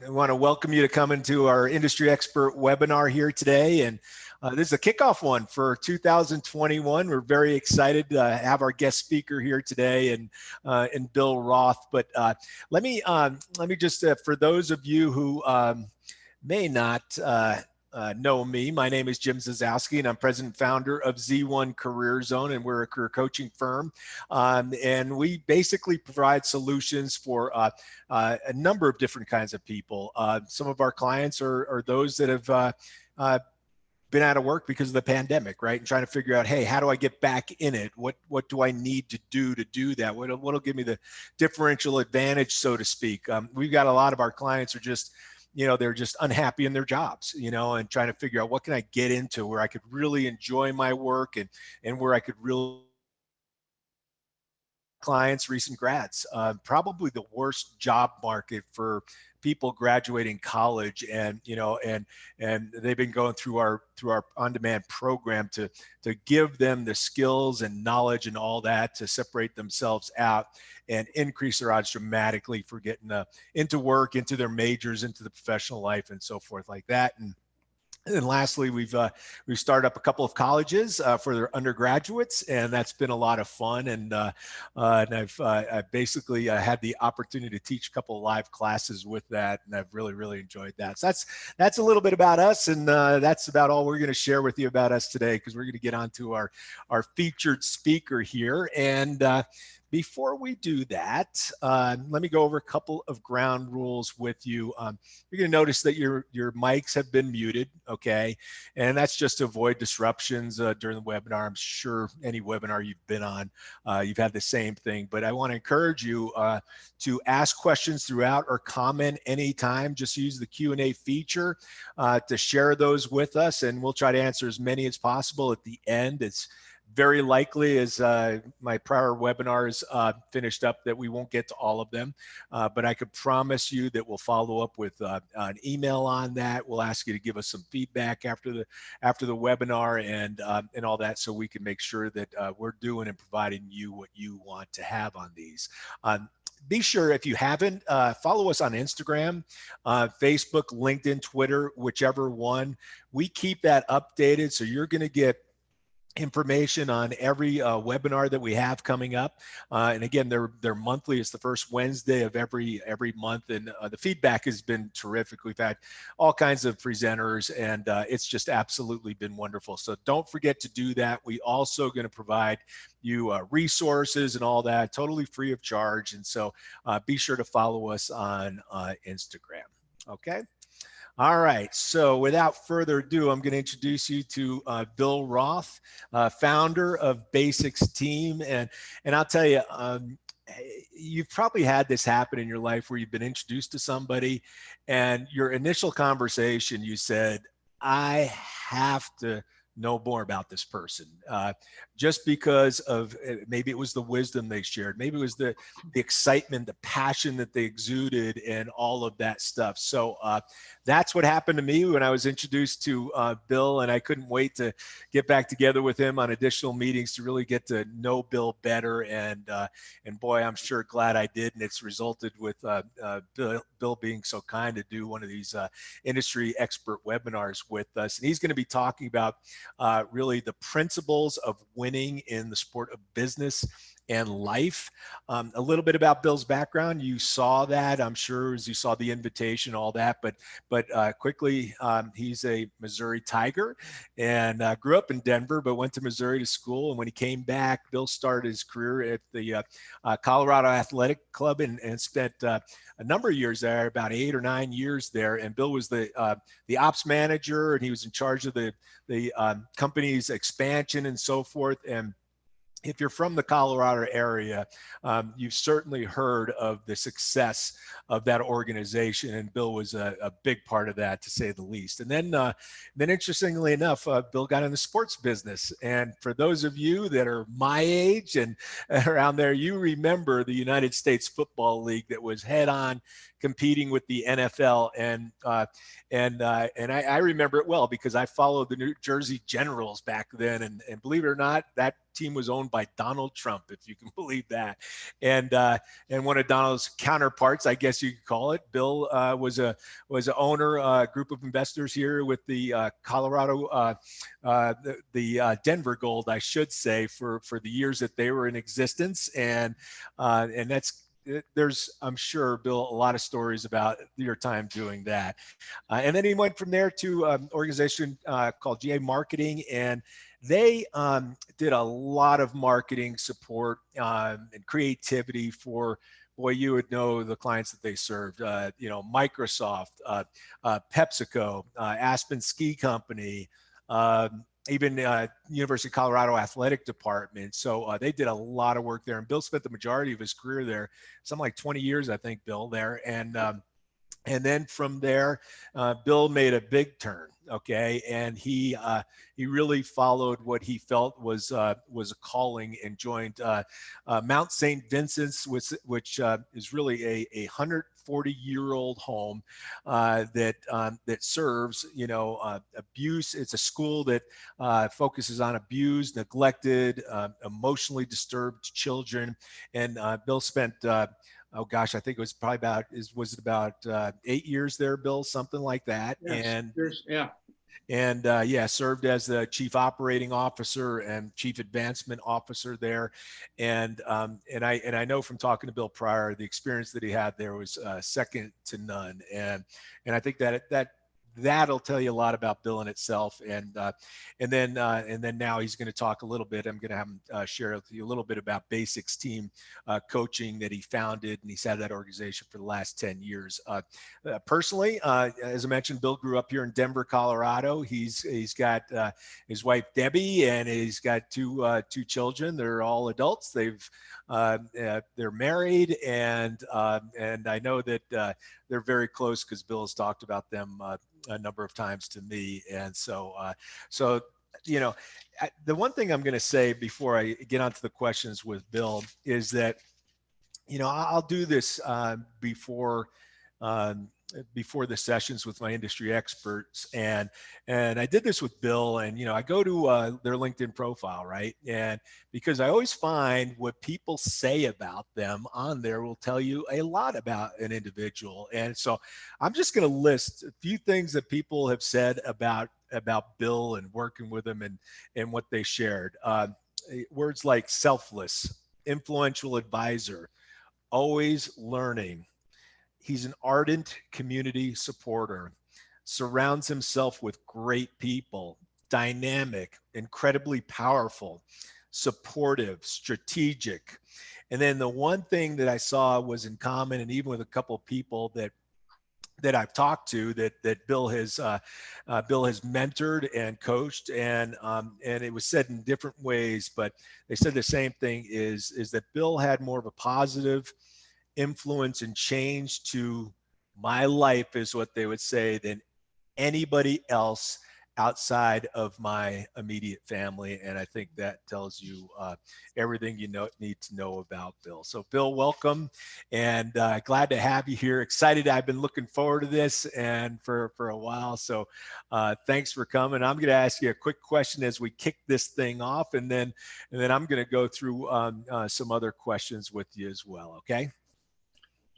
I want to welcome you to come into our industry expert webinar here today. And this is a kickoff one for 2021. We're very excited to have our guest speaker here today, and Bill Roth. But let me just, for those of you who may not know me, my name is Jim Zazowski, and I'm president and founder of Z1 Career Zone, and we're a career coaching firm. And we basically provide solutions for a number of different kinds of people. Some of our clients are those that have been out of work because of the pandemic, right? And trying to figure out, hey, how do I get back in it? What do I need to do that? What'll give me the differential advantage, so to speak? We've got a lot of our clients are just, they're just unhappy in their jobs, and trying to figure out what can I get into where I could really enjoy my work and where I could really clients, recent grads, probably the worst job market for people graduating college, and they've been going through our on-demand program to give them the skills and knowledge and all that to separate themselves out and increase their odds dramatically for getting into work, into their majors, into the professional life, and so forth like that. And lastly, we've started up a couple of colleges for their undergraduates, and that's been a lot of fun. And I've basically had the opportunity to teach a couple of live classes with that, and I've really enjoyed that. So that's a little bit about us, and that's about all we're going to share with you about us today, because we're going to get on to our featured speaker here. And before we do that, let me go over a couple of ground rules with you. You're going to notice that your mics have been muted, okay? And that's just to avoid disruptions during the webinar. I'm sure any webinar you've been on, you've had the same thing. But I want to encourage you to ask questions throughout or comment anytime. Just use the Q&A feature to share those with us, and we'll try to answer as many as possible at the end. It's very likely, as my prior webinars finished up, that we won't get to all of them, but I could promise you that we'll follow up with an email on that. We'll ask you to give us some feedback after the webinar and all that, so we can make sure that we're doing and providing you what you want to have on these. Be sure, if you haven't, follow us on Instagram, Facebook, LinkedIn, Twitter, whichever one. We keep that updated, so you're going to get information on every webinar that we have coming up, and again, they're monthly. It's the first Wednesday of every month, and the feedback has been terrific. We've had all kinds of presenters, and it's just absolutely been wonderful. So don't forget to do that. We also going to provide you resources and all that totally free of charge, and so be sure to follow us on Instagram. Okay. All right, so without further ado, I'm going to introduce you to Bill Roth, founder of Basics Team. And I'll tell you, you've probably had this happen in your life where you've been introduced to somebody, and your initial conversation, you said, I have to know more about this person, just because of maybe it was the wisdom they shared, maybe it was the excitement, the passion that they exuded, and all of that stuff. So that's what happened to me when I was introduced to Bill, and I couldn't wait to get back together with him on additional meetings to really get to know Bill better. And boy, I'm sure glad I did, and it's resulted with Bill being so kind to do one of these industry expert webinars with us. And he's going to be talking about really the principles of winning in the sport of business and life. A little bit about Bill's background. You saw that, I'm sure, as you saw the invitation, all that, but quickly, he's a Missouri Tiger, and grew up in Denver, but went to Missouri to school. And when he came back, Bill started his career at the Colorado Athletic Club, and spent a number of years there, about 8 or 9 years there. And Bill was the ops manager, and he was in charge of the company's expansion and so forth. And if you're from the Colorado area, you've certainly heard of the success of that organization, and Bill was a big part of that, to say the least. And then interestingly enough, Bill got in the sports business. And for those of you that are my age and around there, you remember the United States Football League that was head-on competing with the NFL, and I remember it well because I followed the New Jersey Generals back then, and believe it or not, that team was owned by Donald Trump, if you can believe that. And one of Donald's counterparts, I guess you could call it, Bill, was an owner, group of investors here with the Colorado, Denver Gold, I should say, for the years that they were in existence. And there's, I'm sure, Bill, a lot of stories about your time doing that. And then he went from there to an organization called G.A. Marketing, and they did a lot of marketing support and creativity for, boy, you would know the clients that they served, Microsoft, PepsiCo, Aspen Ski Company, even University of Colorado Athletic Department. So they did a lot of work there. And Bill spent the majority of his career there, something like 20 years, I think, Bill, there. And then from there, Bill made a big turn. Okay, and he really followed what he felt was a calling, and joined Mount Saint Vincent's, which is really a 140-year-old home that serves abuse. It's a school that focuses on abused, neglected, emotionally disturbed children, and Bill spent. Oh gosh, I think it was probably was it about 8 years there, Bill, something like that. Yes, Served as the chief operating officer and chief advancement officer there. And I know from talking to Bill prior, the experience that he had there was second to none. And I think that'll tell you a lot about Bill in itself. And then now he's going to talk a little bit. I'm going to have him share with you a little bit about Basics Team Coaching that he founded, and he's had that organization for the last 10 years. Personally, as I mentioned, Bill grew up here in Denver, Colorado. He's got his wife Debbie, and he's got two children. They're all adults. They're married, and I know that they're very close because Bill has talked about them a number of times to me. And so the one thing I'm going to say before I get onto the questions with Bill is that, I'll do this before the sessions with my industry experts. And I did this with Bill, and, I go to their LinkedIn profile, right? And because I always find what people say about them on there will tell you a lot about an individual. And so I'm just going to list a few things that people have said about Bill and working with him and what they shared. Words like selfless, influential advisor, always learning. He's an ardent community supporter, surrounds himself with great people, dynamic, incredibly powerful, supportive, strategic. And then the one thing that I saw was in common, and even with a couple of people that I've talked to, that Bill has mentored and coached, and it was said in different ways, but they said the same thing is that Bill had more of a positive influence and change to my life, is what they would say, than anybody else outside of my immediate family. And I think that tells you everything you need to know about Bill. So Bill, welcome, and glad to have you here. Excited. I've been looking forward to this and for a while. So thanks for coming. I'm going to ask you a quick question as we kick this thing off, and then I'm going to go through some other questions with you as well. Okay.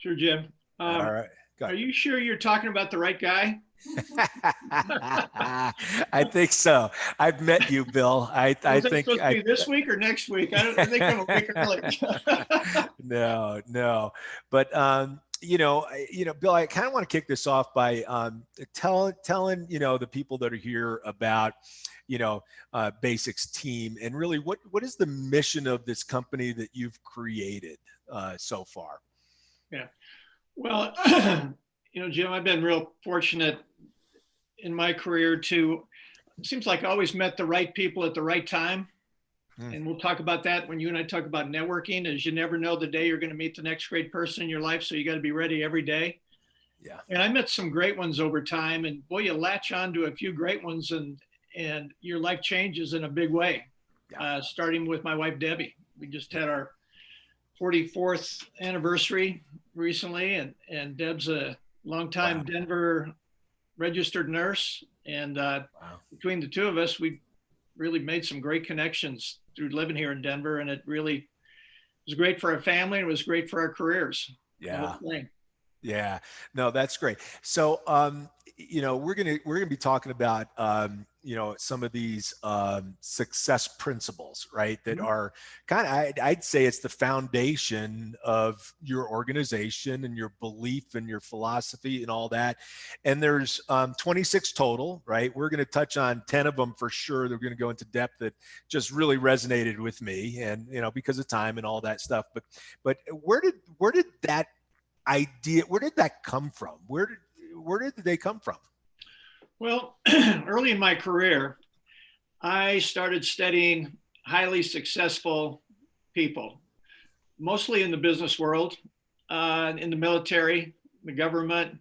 Sure, Jim. All right. Are you sure you're talking about the right guy? I think so. I've met you, Bill. I think supposed to be this week or next week. I think I'm a week early. No. But Bill, I kind of want to kick this off by telling the people that are here about Basics Team, and really what is the mission of this company that you've created so far? Yeah. Well, Jim, I've been real fortunate in my career to, it seems like I always met the right people at the right time. And we'll talk about that when you and I talk about networking, is you never know the day you're going to meet the next great person in your life. So you got to be ready every day. Yeah. And I met some great ones over time, and boy, you latch on to a few great ones, and your life changes in a big way. Yeah. Starting with my wife, Debbie. We just had our 44th anniversary recently, and Deb's a longtime Denver registered nurse, and between the two of us, we really made some great connections through living here in Denver, and it really was great for our family, and it was great for our careers. Yeah. Yeah, no, that's great. So, we're gonna be talking about, some of these success principles, right? That are kind of, I'd say it's the foundation of your organization and your belief and your philosophy and all that. And there's 26 total, right? We're going to touch on 10 of them for sure. They're going to go into depth that just really resonated with me, and because of time and all that stuff. But where did that idea, where did that come from? Where did they come from? Well, early in my career, I started studying highly successful people, mostly in the business world, in the military, the government,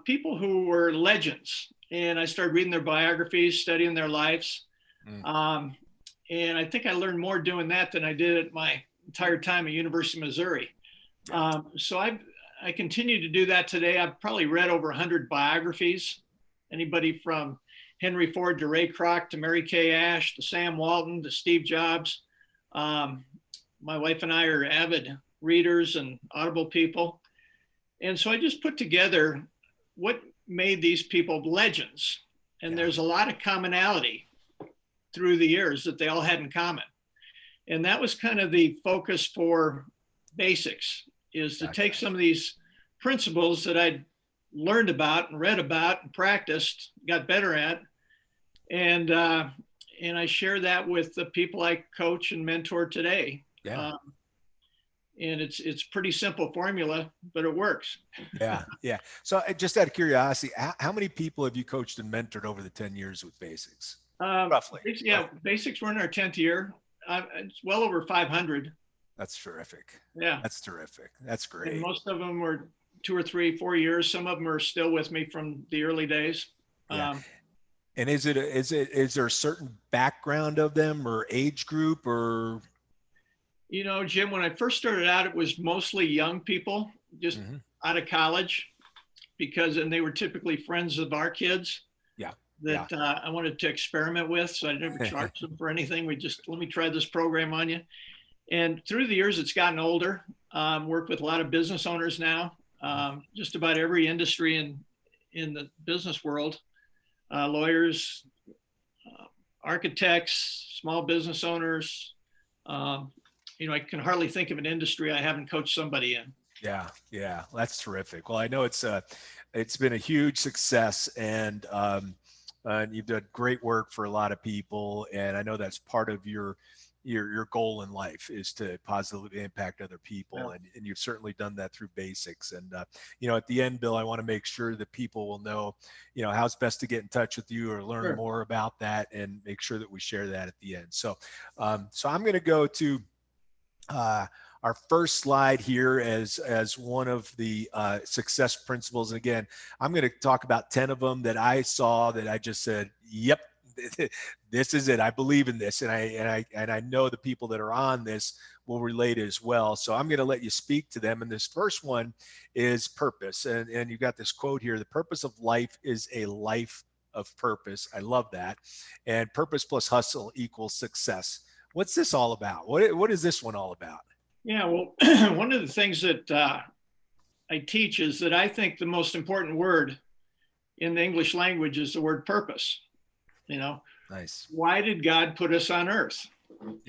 people who were legends. And I started reading their biographies, studying their lives. And I think I learned more doing that than I did at my entire time at University of Missouri. So I continue to do that today. I've probably read over 100 biographies. Anybody from Henry Ford to Ray Kroc to Mary Kay Ash to Sam Walton to Steve Jobs. My wife and I are avid readers and Audible people. And so I just put together what made these people legends. And there's a lot of commonality through the years that they all had in common. And that was kind of the focus for Basics, is to take some of these principles that I'd learned about and read about and practiced, got better at, and I share that with the people I coach and mentor today. And it's pretty simple formula, but it works. Yeah. So just out of curiosity, how many people have you coached and mentored over the 10 years with Basics? Roughly. Basics, we're in our 10th year. It's well over 500. That's terrific. Yeah. That's terrific. That's great. And most of them were 2 or 3, 4 years. Some of them are still with me from the early days. And is there a certain background of them or age group or? Jim, when I first started out, it was mostly young people just out of college and they were typically friends of our kids. That I wanted to experiment with. So I never charged them for anything. Let me try this program on you. And through the years, it's gotten older. Worked with a lot of business owners now, just about every industry in the business world, lawyers, architects, small business owners. I can hardly think of an industry I haven't coached somebody in. Yeah, that's terrific. Well, I know it's been a huge success, and you've done great work for a lot of people, and I know that's part of your goal in life is to positively impact other people. And you've certainly done that through Basics. And, at the end, Bill, I want to make sure that people will know, how it's best to get in touch with you or learn more about that, and make sure that we share that at the end. So I'm going to go to our first slide here as one of the success principles. And again, I'm going to talk about 10 of them that I saw that I just said, yep, this is it. I believe in this. And I know the people that are on this will relate as well. So I'm going to let you speak to them. And this first one is purpose. And you've got this quote here: the purpose of life is a life of purpose. I love that. And purpose plus hustle equals success. What's this all about? What is this one all about? Yeah, well, one of the things that I teach is that I think the most important word in the English language is the word purpose. Nice. Why did God put us on earth?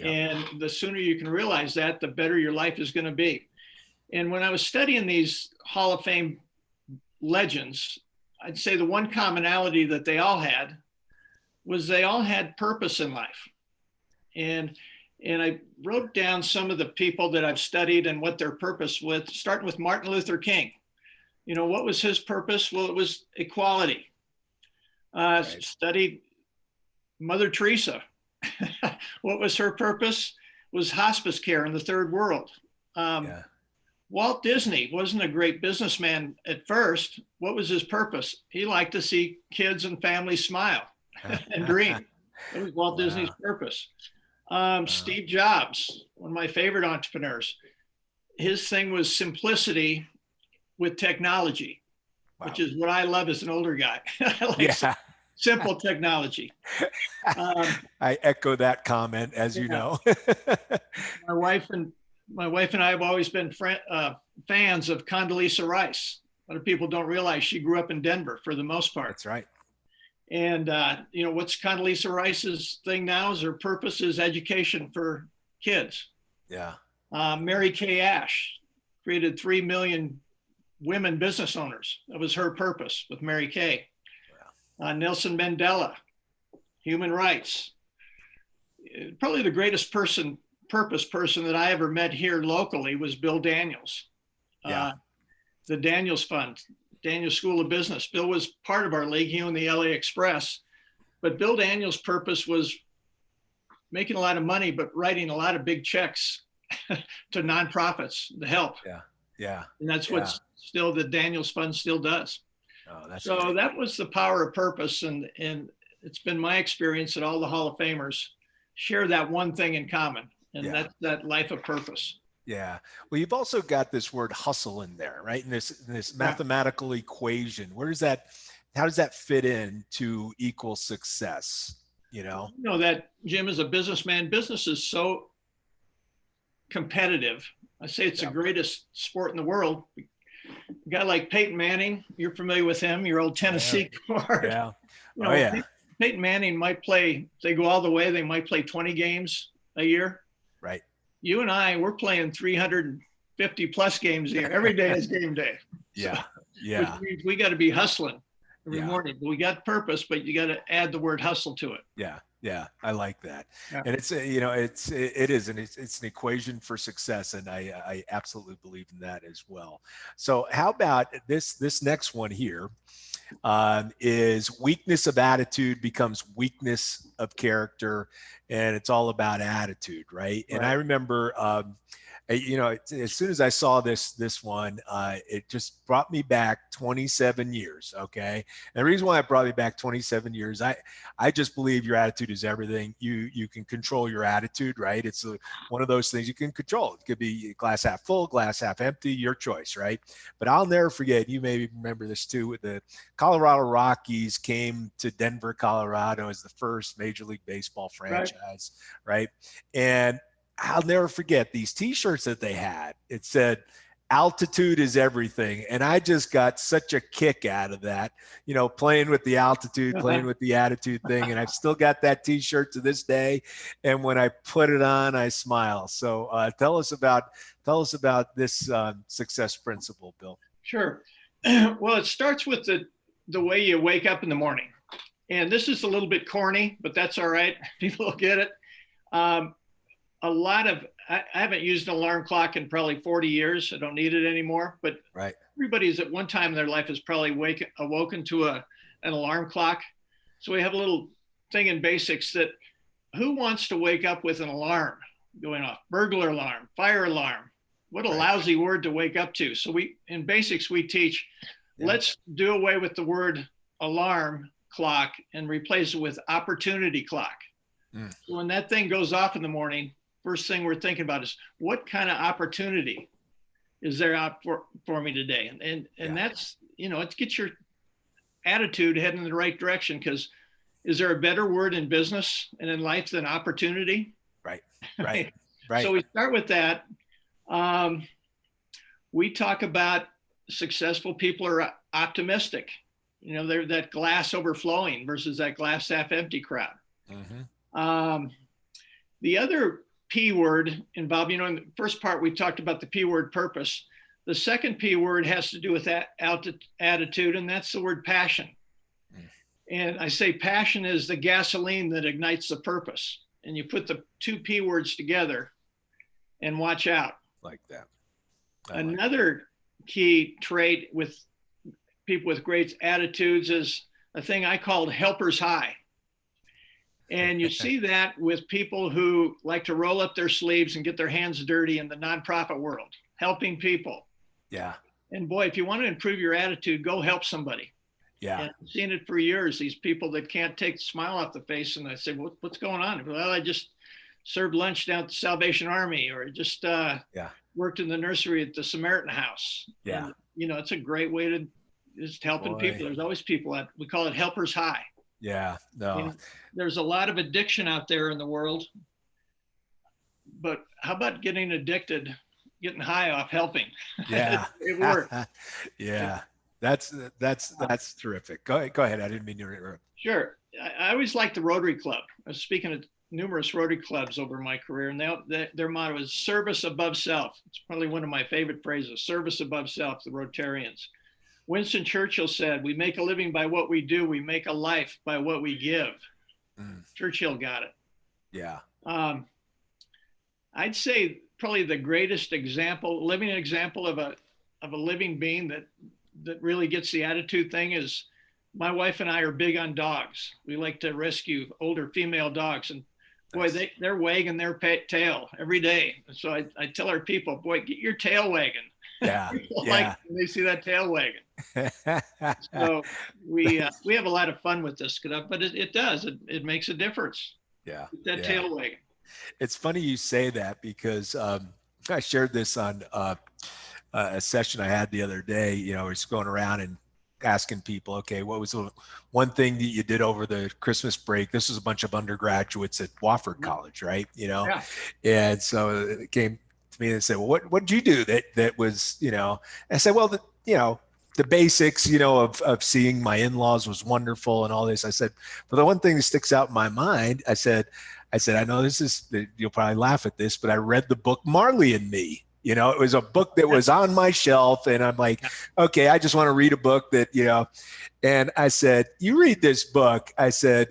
And the sooner you can realize that, the better your life is going to be. And when I was studying these Hall of Fame legends, I'd say the one commonality that they all had was they all had purpose in life. And I wrote down some of the people that I've studied and what their purpose was, starting with Martin Luther King. What was his purpose? Well, it was equality. Studied Mother Teresa. What was her purpose? Was hospice care in the third world. Walt Disney wasn't a great businessman at first. What was his purpose? He liked to see kids and families smile and dream. That was Walt Disney's purpose. Steve Jobs, one of my favorite entrepreneurs, his thing was simplicity with technology, which is what I love as an older guy. I like simple technology. I echo that comment, as you know. my wife and I have always been fans of Condoleezza Rice. A lot of people don't realize she grew up in Denver for the most part. That's right. And what's Condoleezza Rice's thing now is her purpose is education for kids. Yeah. Mary Kay Ash created 3 million women business owners. That was her purpose with Mary Kay. Wow. Nelson Mandela, human rights. Probably the greatest purpose person that I ever met here locally was Bill Daniels. Yeah. The Daniels Fund, Daniels School of Business. Bill was part of our league. He owned the LA Express. But Bill Daniels' purpose was making a lot of money, but writing a lot of big checks to nonprofits to help. Yeah. Yeah. And that's what still the Daniels Fund still does. Oh, that's so great. That was the power of purpose. And it's been my experience that all the Hall of Famers share that one thing in common. And that's that life of purpose. Yeah. Well, you've also got this word hustle in there, right? In this mathematical equation. How does that fit in to equal success? You know that, Jim, as a businessman, business is so competitive. I say it's the greatest sport in the world. A guy like Peyton Manning, you're familiar with him, your old Tennessee guard. Yeah. Peyton Manning might play, if they go all the way, they might play 20 games a year. Right. You and I, we're playing 350 plus games a year. Every day is game day. Yeah. Which means we got to be hustling every morning. We got purpose, but you got to add the word hustle to it. Yeah. Yeah. I like that. Yeah. And it's an equation for success. And I absolutely believe in that as well. So how about this next one here? Is weakness of attitude becomes weakness of character, and it's all about attitude, right? And I remember, as soon as I saw this one, it just brought me back 27 years. Okay. And the reason why it brought me back 27 years, I just believe your attitude is everything. You can control your attitude, right? It's one of those things you can control. It could be glass half full, glass half empty, your choice, right? But I'll never forget, you may remember this too, the Colorado Rockies came to Denver, Colorado as the first Major League Baseball franchise, right? And I'll never forget these t-shirts that they had. It said, altitude is everything. And I just got such a kick out of that, playing with the altitude, playing with the attitude thing. And I've still got that t-shirt to this day. And when I put it on, I smile. So tell us about this success principle, Bill. Sure. Well, it starts with the way you wake up in the morning. And this is a little bit corny, but that's all right. People will get it. I haven't used an alarm clock in probably 40 years. I don't need it anymore, but everybody's at one time in their life has probably awoken to an alarm clock. So we have a little thing in basics that who wants to wake up with an alarm going off? Burglar alarm, fire alarm. What a lousy word to wake up to. So in basics, we teach, let's do away with the word alarm clock and replace it with opportunity clock. So when that thing goes off in the morning, first thing we're thinking about is what kind of opportunity is there out for me today? And that's, it gets your attitude heading in the right direction, because is there a better word in business and in life than opportunity? Right. So we start with that. We talk about successful people are optimistic. They're that glass overflowing versus that glass half empty crowd. Mm-hmm. The other P word involved, in the first part, we talked about the P word purpose. The second P word has to do with that attitude, and that's the word passion. And I say passion is the gasoline that ignites the purpose. And you put the two P words together and watch out. Like that. Another key trait with people with great attitudes is a thing I called helper's high. And you see that with people who like to roll up their sleeves and get their hands dirty in the nonprofit world, helping people. Yeah. And boy, if you want to improve your attitude, go help somebody. Yeah. And I've seen it for years, these people that can't take the smile off the face. And I say, what's going on? Well, I just served lunch down at the Salvation Army, or just worked in the nursery at the Samaritan House. Yeah. And, it's a great way to just helping people. There's always people we call it helper's high. Yeah. No. There's a lot of addiction out there in the world, but how about getting addicted, getting high off helping? Yeah. It works. Yeah. That's terrific. Go ahead. I didn't mean to interrupt. Sure. I always liked the Rotary Club. I was speaking at numerous Rotary clubs over my career, and their motto is service above self. It's probably one of my favorite phrases, service above self, the Rotarians. Winston Churchill said, "We make a living by what we do. We make a life by what we give." Churchill got it. Yeah. I'd say probably the greatest living example of a living being that really gets the attitude thing is my wife and I are big on dogs. We like to rescue older female dogs, and boy, they're wagging their tail every day. So I tell our people, boy, get your tail wagging. Yeah. Like when they see that tail wagging. So we have a lot of fun with this, but it does. It makes a difference. Yeah. Get that tail wagging. It's funny you say that because I shared this on a session I had the other day. You know, it's going around and asking people, okay, what was the one thing that you did over the Christmas break? This was a bunch of undergraduates at Wofford College, right? You know, and so it came to me and said, well, what did you do that was, you know? I said, well, the basics, you know, of seeing my in-laws was wonderful and all this. I said, but the one thing that sticks out in my mind, I said, I know you'll probably laugh at this, but I read the book Marley and Me. You know, it was a book that was on my shelf, and I'm like, okay, I just want to read a book that, you know, and I said, you read this book. I said,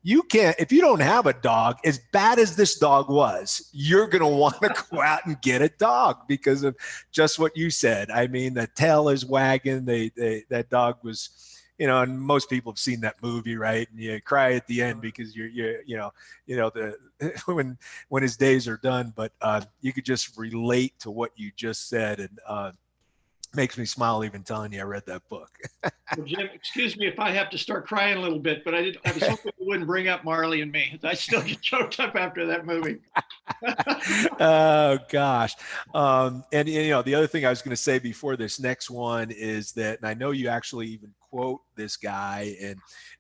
you can't, if you don't have a dog, as bad as this dog was, you're going to want to go out and get a dog because of just what you said. I mean, the tail is wagging. That dog was, you know, and most people have seen that movie, right? And you cry at the end because when his days are done, but you could just relate to what you just said, and makes me smile even telling you I read that book. Well, Jim, excuse me if I have to start crying a little bit, but I was hoping you wouldn't bring up Marley and Me. I still get choked up after that movie. Oh gosh. And you know, the other thing I was going to say before this next one is that, and I know you actually even quote this guy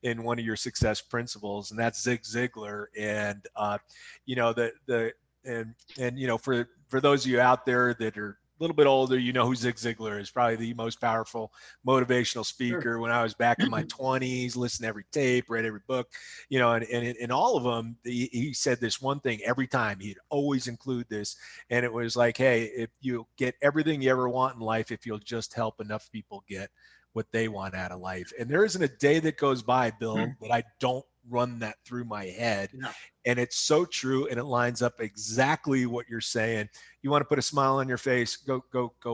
in one of your success principles, and that's Zig Ziglar. And you know, and you know, for those of you out there that are a little bit older, you know who Zig Ziglar is, probably the most powerful motivational speaker. Sure. When I was back in my 20s, listened to every tape, read every book, you know, and in all of them, he said this one thing every time. He'd always include this, and it was like, hey, if you get everything you ever want in life, if you'll just help enough people get what they want out of life. And there isn't a day that goes by, Bill, that I don't run that through my head. No. And it's so true, and it lines up exactly what you're saying. You want to put a smile on your face, go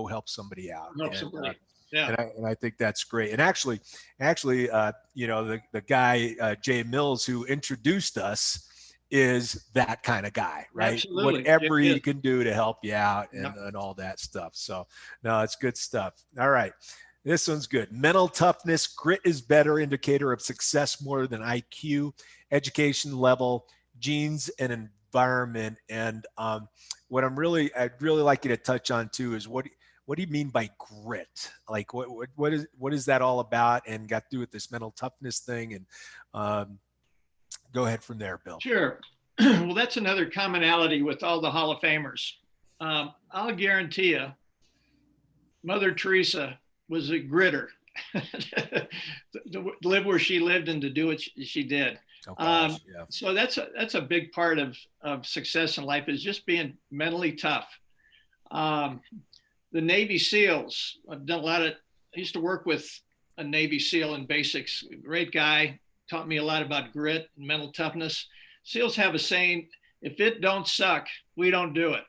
help somebody out. Help somebody. And I think that's great. And actually, you know, the guy Jay Mills who introduced us is that kind of guy, right? Absolutely. Whatever he can do to help you out and all that stuff. So no, it's good stuff. All right. This one's good. Mental toughness. Grit is better indicator of success more than IQ, education level, genes, and environment. And what I'd really like you to touch on too is what do you mean by grit? Like what is that all about, and got to do with this mental toughness thing? And go ahead from there, Bill. Sure. Well, that's another commonality with all the Hall of Famers. I'll guarantee you, Mother Teresa was a gritter to live where she lived and to do what she did. Oh, gosh, yeah. So that's a big part of success in life, is just being mentally tough. The Navy SEALs, I used to work with a Navy SEAL in basics, great guy, taught me a lot about grit and mental toughness. SEALs have a saying, if it don't suck, we don't do it.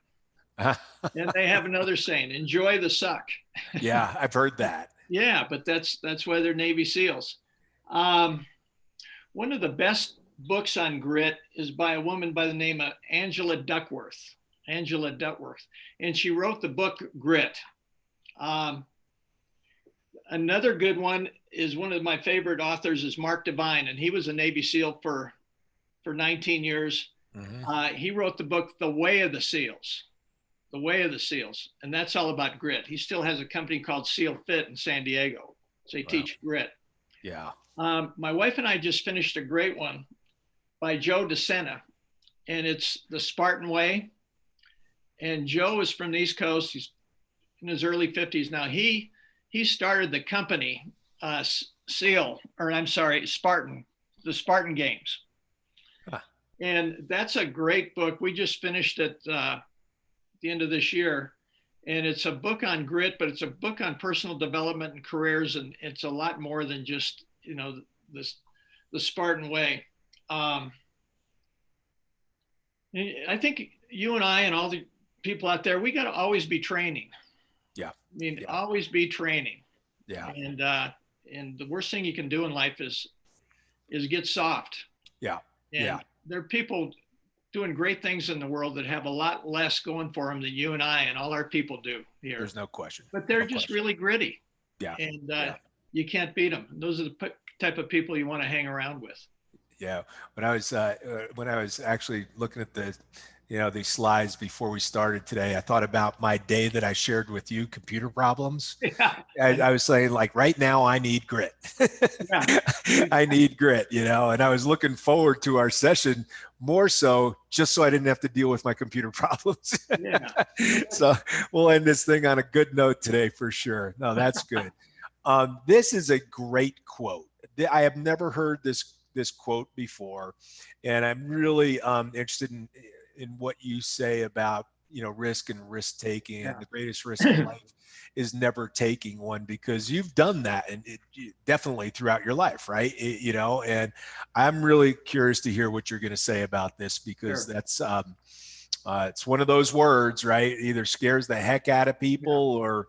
And they have another saying, enjoy the suck. Yeah, I've heard that. Yeah, but that's why they're Navy SEALs. One of the best books on grit is by a woman by the name of Angela Duckworth. And she wrote the book Grit. Another good one is, one of my favorite authors is Mark Devine, and he was a Navy SEAL for 19 years. Mm-hmm. He wrote the book The Way of the SEALs. And that's all about grit. He still has a company called SEAL Fit in San Diego. So they teach grit. Yeah. My wife and I just finished a great one by Joe DeSena, and it's The Spartan Way. And Joe is from the East Coast. He's in his early 50s now. He started the company, Spartan, the Spartan Games. Huh. And that's a great book. We just finished it the end of this year. And it's a book on grit, but it's a book on personal development and careers. And it's a lot more than just, the Spartan way. I think you and I and all the people out there, we got to always be training. Yeah. Always be training. Yeah. And the worst thing you can do in life is get soft. Yeah. And there are people doing great things in the world that have a lot less going for them than you and I and all our people do here. There's no question. But they're really gritty. Yeah. And you can't beat them. Those are the type of people you want to hang around with. Yeah. When I was actually looking at these slides before we started today, I thought about my day that I shared with you, computer problems. Yeah. I was saying, like, right now I need grit. Yeah. I need grit, and I was looking forward to our session more so just so I didn't have to deal with my computer problems. Yeah. So we'll end this thing on a good note today for sure. No, that's good. This is a great quote. I have never heard this quote before, and I'm really interested in what you say about risk and risk taking. And the greatest risk in life is never taking one, because you've done that, and definitely throughout your life, right? And I'm really curious to hear what you're going to say about this, because that's it's one of those words, right? It either scares the heck out of people or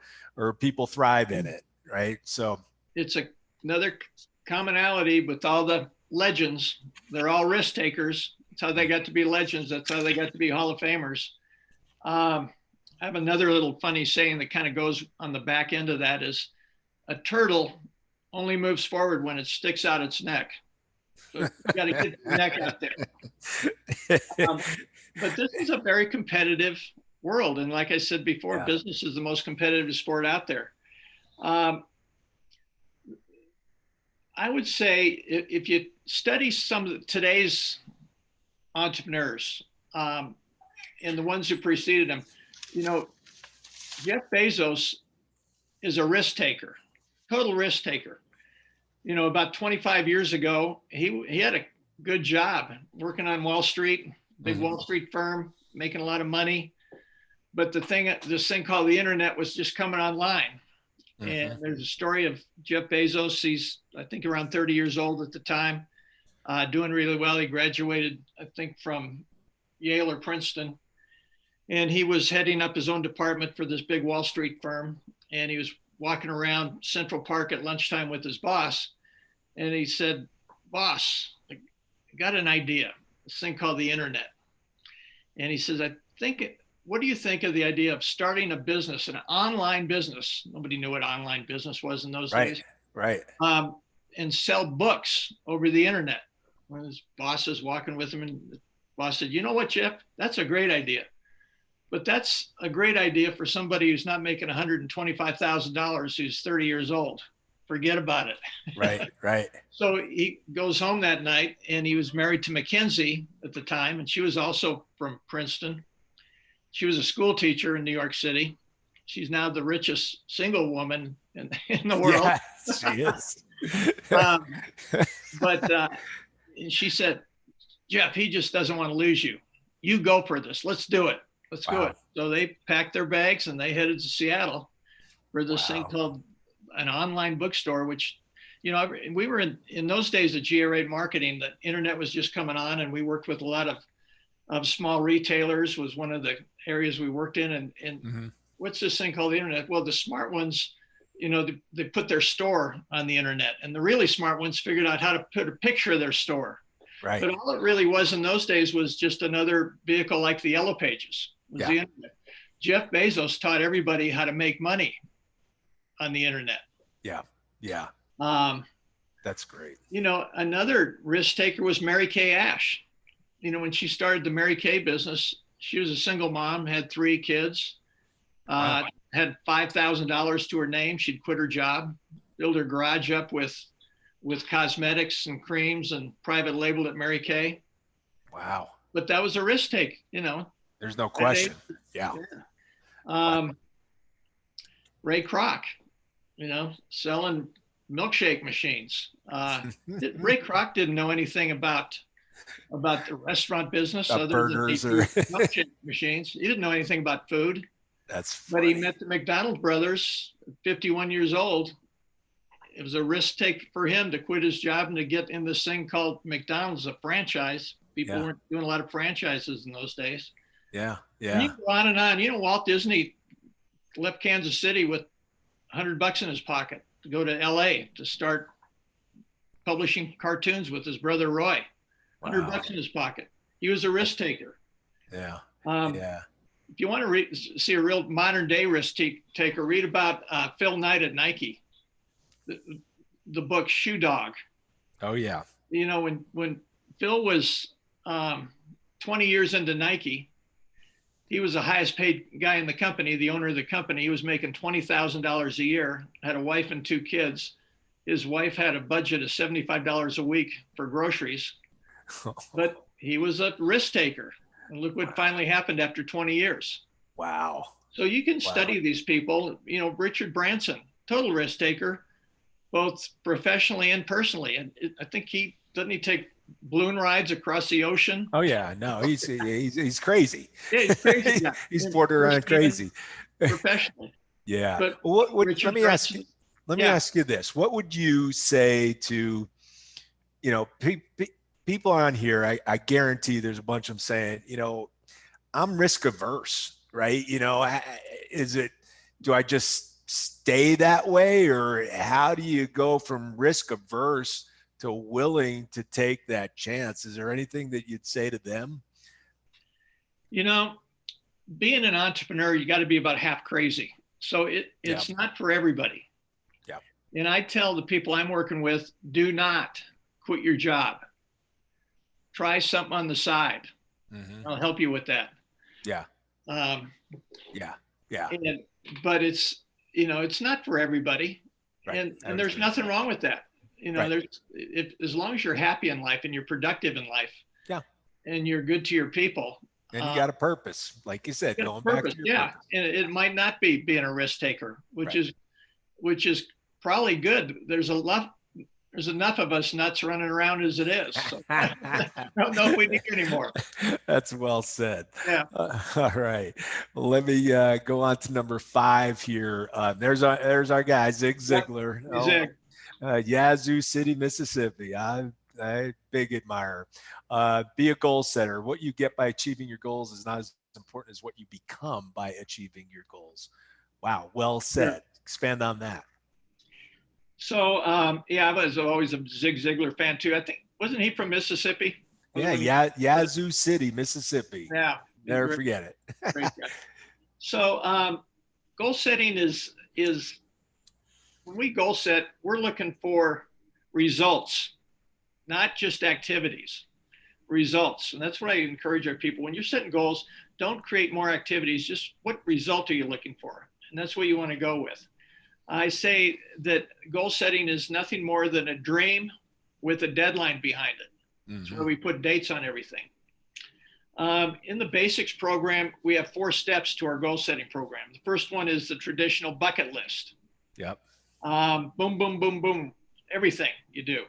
people thrive in it, right? So it's another commonality with all the legends. They're all risk takers. That's how they got to be legends. That's how they got to be Hall of Famers. I have another little funny saying that kind of goes on the back end of that is, a turtle only moves forward when it sticks out its neck. So you got to get the neck out there. But this is a very competitive world. And like I said before, business is the most competitive sport out there. I would say if you study some of today's entrepreneurs and the ones who preceded them, Jeff Bezos is a risk taker, total risk taker. About 25 years ago, he had a good job working on Wall Street, big Wall Street firm, making a lot of money. But this thing called the internet was just coming online. And there's a story of Jeff Bezos. He's, I think, around 30 years old at the time, doing really well. He graduated, I think, from Yale or Princeton. And he was heading up his own department for this big Wall Street firm. And he was walking around Central Park at lunchtime with his boss. And he said, "Boss, I got an idea, this thing called the internet." And he says, "What do you think of the idea of starting a business, an online business?" Nobody knew what online business was in those days. Right. And sell books over the internet. When his boss is walking with him, and the boss said, "You know what, Jeff? That's a great idea. But that's a great idea for somebody who's not making $125,000, who's 30 years old. Forget about it." Right. So he goes home that night, and he was married to Mackenzie at the time, and she was also from Princeton. She was a school teacher in New York City. She's now the richest single woman in the world. Yes, she is. But she said, "Jeff, he just doesn't want to lose you. You go for this. Let's do it. Let's do it." So they packed their bags and they headed to Seattle for this thing called an online bookstore, which, we were in those days at G.A. Wright Marketing, the internet was just coming on, and we worked with a lot of small retailers, was one of the areas we worked in. And what's this thing called the internet? Well, the smart ones, they put their store on the internet, and the really smart ones figured out how to put a picture of their store. Right. But all it really was in those days was just another vehicle like the Yellow Pages. Was the internet. Jeff Bezos taught everybody how to make money on the internet. Yeah. That's great. Another risk taker was Mary Kay Ash. When she started the Mary Kay business, she was a single mom, had 3 kids, had $5,000 to her name. She'd quit her job, build her garage up with with cosmetics and creams and private labeled at Mary Kay. Wow. But that was a risk take, you know. There's no question. Yeah. Wow. Ray Kroc, you know, selling milkshake machines. Ray Kroc didn't know anything about the restaurant business other burgers than milkshake machines. He didn't know anything about food. That's funny. funny. But he met the McDonald brothers, 51 years old. It was a risk take for him to quit his job and to get in this thing called McDonald's, a franchise. People weren't doing a lot of franchises in those days. Yeah. And you go on and on. You know, Walt Disney left Kansas City with $100 in his pocket to go to LA to start publishing cartoons with his brother Roy. $100 in his pocket. He was a risk taker. Yeah. If you want to see a real modern day risk taker, read about Phil Knight at Nike. The book Shoe Dog. Oh yeah. You know, when Phil was 20 years into Nike, he was the highest paid guy in the company, the owner of the company. He was making $20,000 a year, had a wife and 2 kids. His wife had a budget of $75 a week for groceries, but he was a risk taker. And look what finally happened after 20 years. Wow. So you can study these people. You know, Richard Branson, total risk taker, both professionally and personally. And I think he take balloon rides across the ocean. Oh yeah, no, he's crazy. Yeah, he's crazy. He's borderline crazy. Professionally. Yeah. But let me ask you this. What would you say to, you know, people on here? I guarantee there's a bunch of them saying, you know, I'm risk averse, right? You know, do I just stay that way, or how do you go from risk averse to willing to take that chance? Is there anything that you'd say to them? You know, being an entrepreneur, you got to be about half crazy. So it's not for everybody. Yeah. And I tell the people I'm working with, do not quit your job. Try something on the side. Mm-hmm. I'll help you with that. Yeah. But it's, you know, it's not for everybody. Right. And there's nothing wrong with that. You know, as long as you're happy in life and you're productive in life, and you're good to your people, and you got a purpose, like you said, going back to your purpose. And it might not be being a risk taker, which is probably good. There's enough of us nuts running around as it is. So I don't know if we need anymore. That's well said. Yeah. All right. Well, let me go on to number 5 here. There's our guy, Zig Ziglar. Zig. Yazoo City, Mississippi. I'm a big admirer. Be a goal setter. What you get by achieving your goals is not as important as what you become by achieving your goals. Wow. Well said. Yeah. Expand on that. So, I was always a Zig Ziglar fan too. I think, wasn't he from Mississippi? Yazoo City, Mississippi. Yeah. Never forget it. Great guy. So, goal setting is when we goal set, we're looking for results, not just activities, results. And that's what I encourage our people. When you're setting goals, don't create more activities. Just what result are you looking for? And that's what you want to go with. I say that goal setting is nothing more than a dream with a deadline behind it. Mm-hmm. That's where we put dates on everything. In the basics program, we have 4 steps to our goal setting program. The first one is the traditional bucket list. Yep. Boom, boom, boom, boom, everything you do.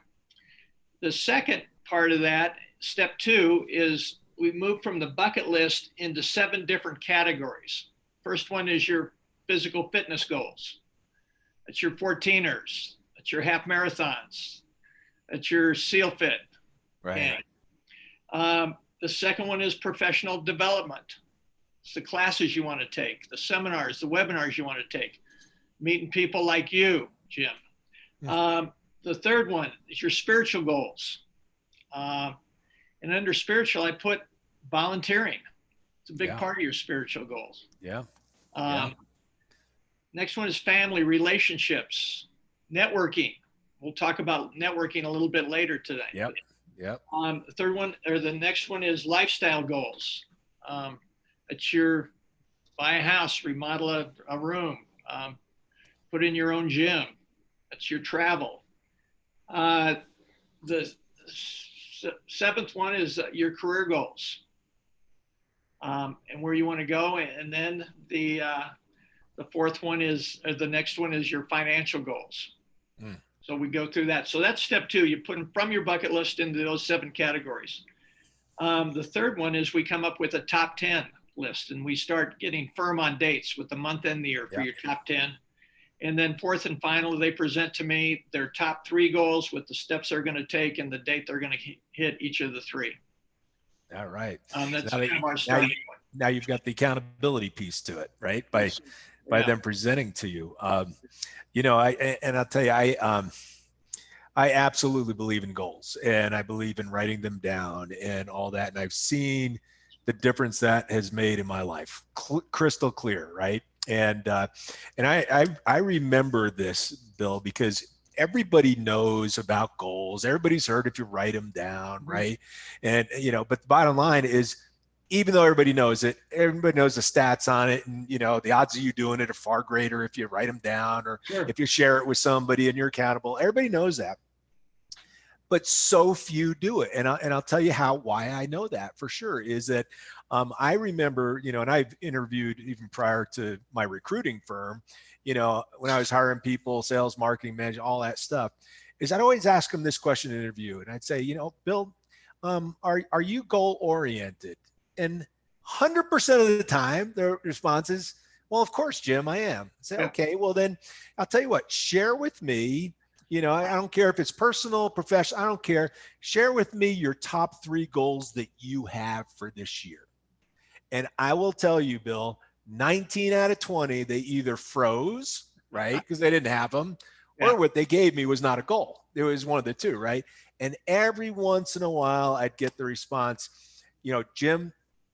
The second part of that, step 2, is we move from the bucket list into 7 different categories. First one is your physical fitness goals. That's your 14ers. That's your half marathons. That's your SEAL Fit. Right. And, the second one is professional development. It's the classes you want to take, the seminars, the webinars you want to take, meeting people like you, Jim. Yeah. The third one is your spiritual goals. And under spiritual, I put volunteering. It's a big part of your spiritual goals. Yeah. Next one is family relationships, networking. We'll talk about networking a little bit later today. Yep. The third one, or the next one, is lifestyle goals. It's your buy a house, remodel a room, put in your own gym. That's your travel. Uh, the seventh one is your career goals, and where you want to go. And then the fourth one is, the next one is your financial goals. Mm. So we go through that. So that's step two. You put them from your bucket list into those 7 categories. The third one is we come up with a top 10 list, and we start getting firm on dates with the month and the year for your top 10. And then fourth and final, they present to me their top 3 goals with the steps they're going to take and the date they're going to hit each of the 3. All right. That's kind of our starting point. Now you've got the accountability piece to it, right? By them presenting to you. I'll tell you, I absolutely believe in goals, and I believe in writing them down and all that. And I've seen the difference that has made in my life, crystal clear, right? And I remember this, Bill, because everybody knows about goals. Everybody's heard if you write them down, right? And but the bottom line is, even though everybody knows it, everybody knows the stats on it, and the odds of you doing it are far greater if you write them down or if you share it with somebody and you're accountable. Everybody knows that, but so few do it. And I'll tell you why I know that for sure is that I remember, and I've interviewed even prior to my recruiting firm, when I was hiring people, sales, marketing, management, all that stuff, is I'd always ask them this question in an interview, and I'd say, Bill, are you goal oriented? And 100% of the time, their response is, well, of course, Jim, I am. I say, okay, well then I'll tell you what, share with me, I don't care if it's personal, professional, I don't care. Share with me your top 3 goals that you have for this year. And I will tell you, Bill, 19 out of 20, they either froze, right? Because they didn't have them, or what they gave me was not a goal. It was one of the two, right? And every once in a while, I'd get the response, Jim,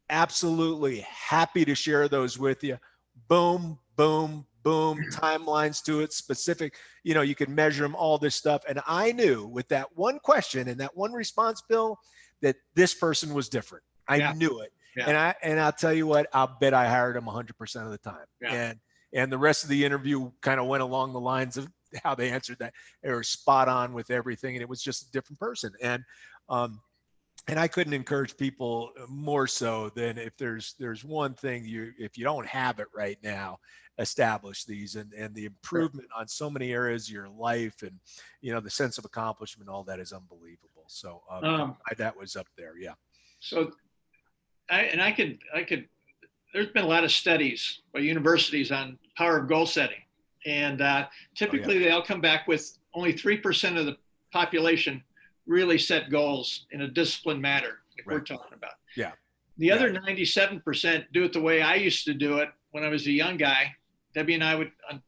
absolutely happy to share those with you. Boom, boom, boom, timelines to it, specific, you can measure them, all this stuff. And I knew with that one question and that one response, Bill, that this person was different. I knew it. Yeah. And I'll tell you what, I'll bet I hired him 100% of the time. Yeah. And the rest of the interview kind of went along the lines of how they answered that. They were spot on with everything. And it was just a different person. And I couldn't encourage people more so than if there's one thing if you don't have it right now, establish these and the improvement on so many areas of your life and, the sense of accomplishment, all that is unbelievable. So that was up there. Yeah. So I could, there's been a lot of studies by universities on power of goal setting. And typically they all come back with only 3% of the population really set goals in a disciplined manner, like we're talking about. Yeah. The other 97% do it the way I used to do it when I was a young guy. Debbie and I would, on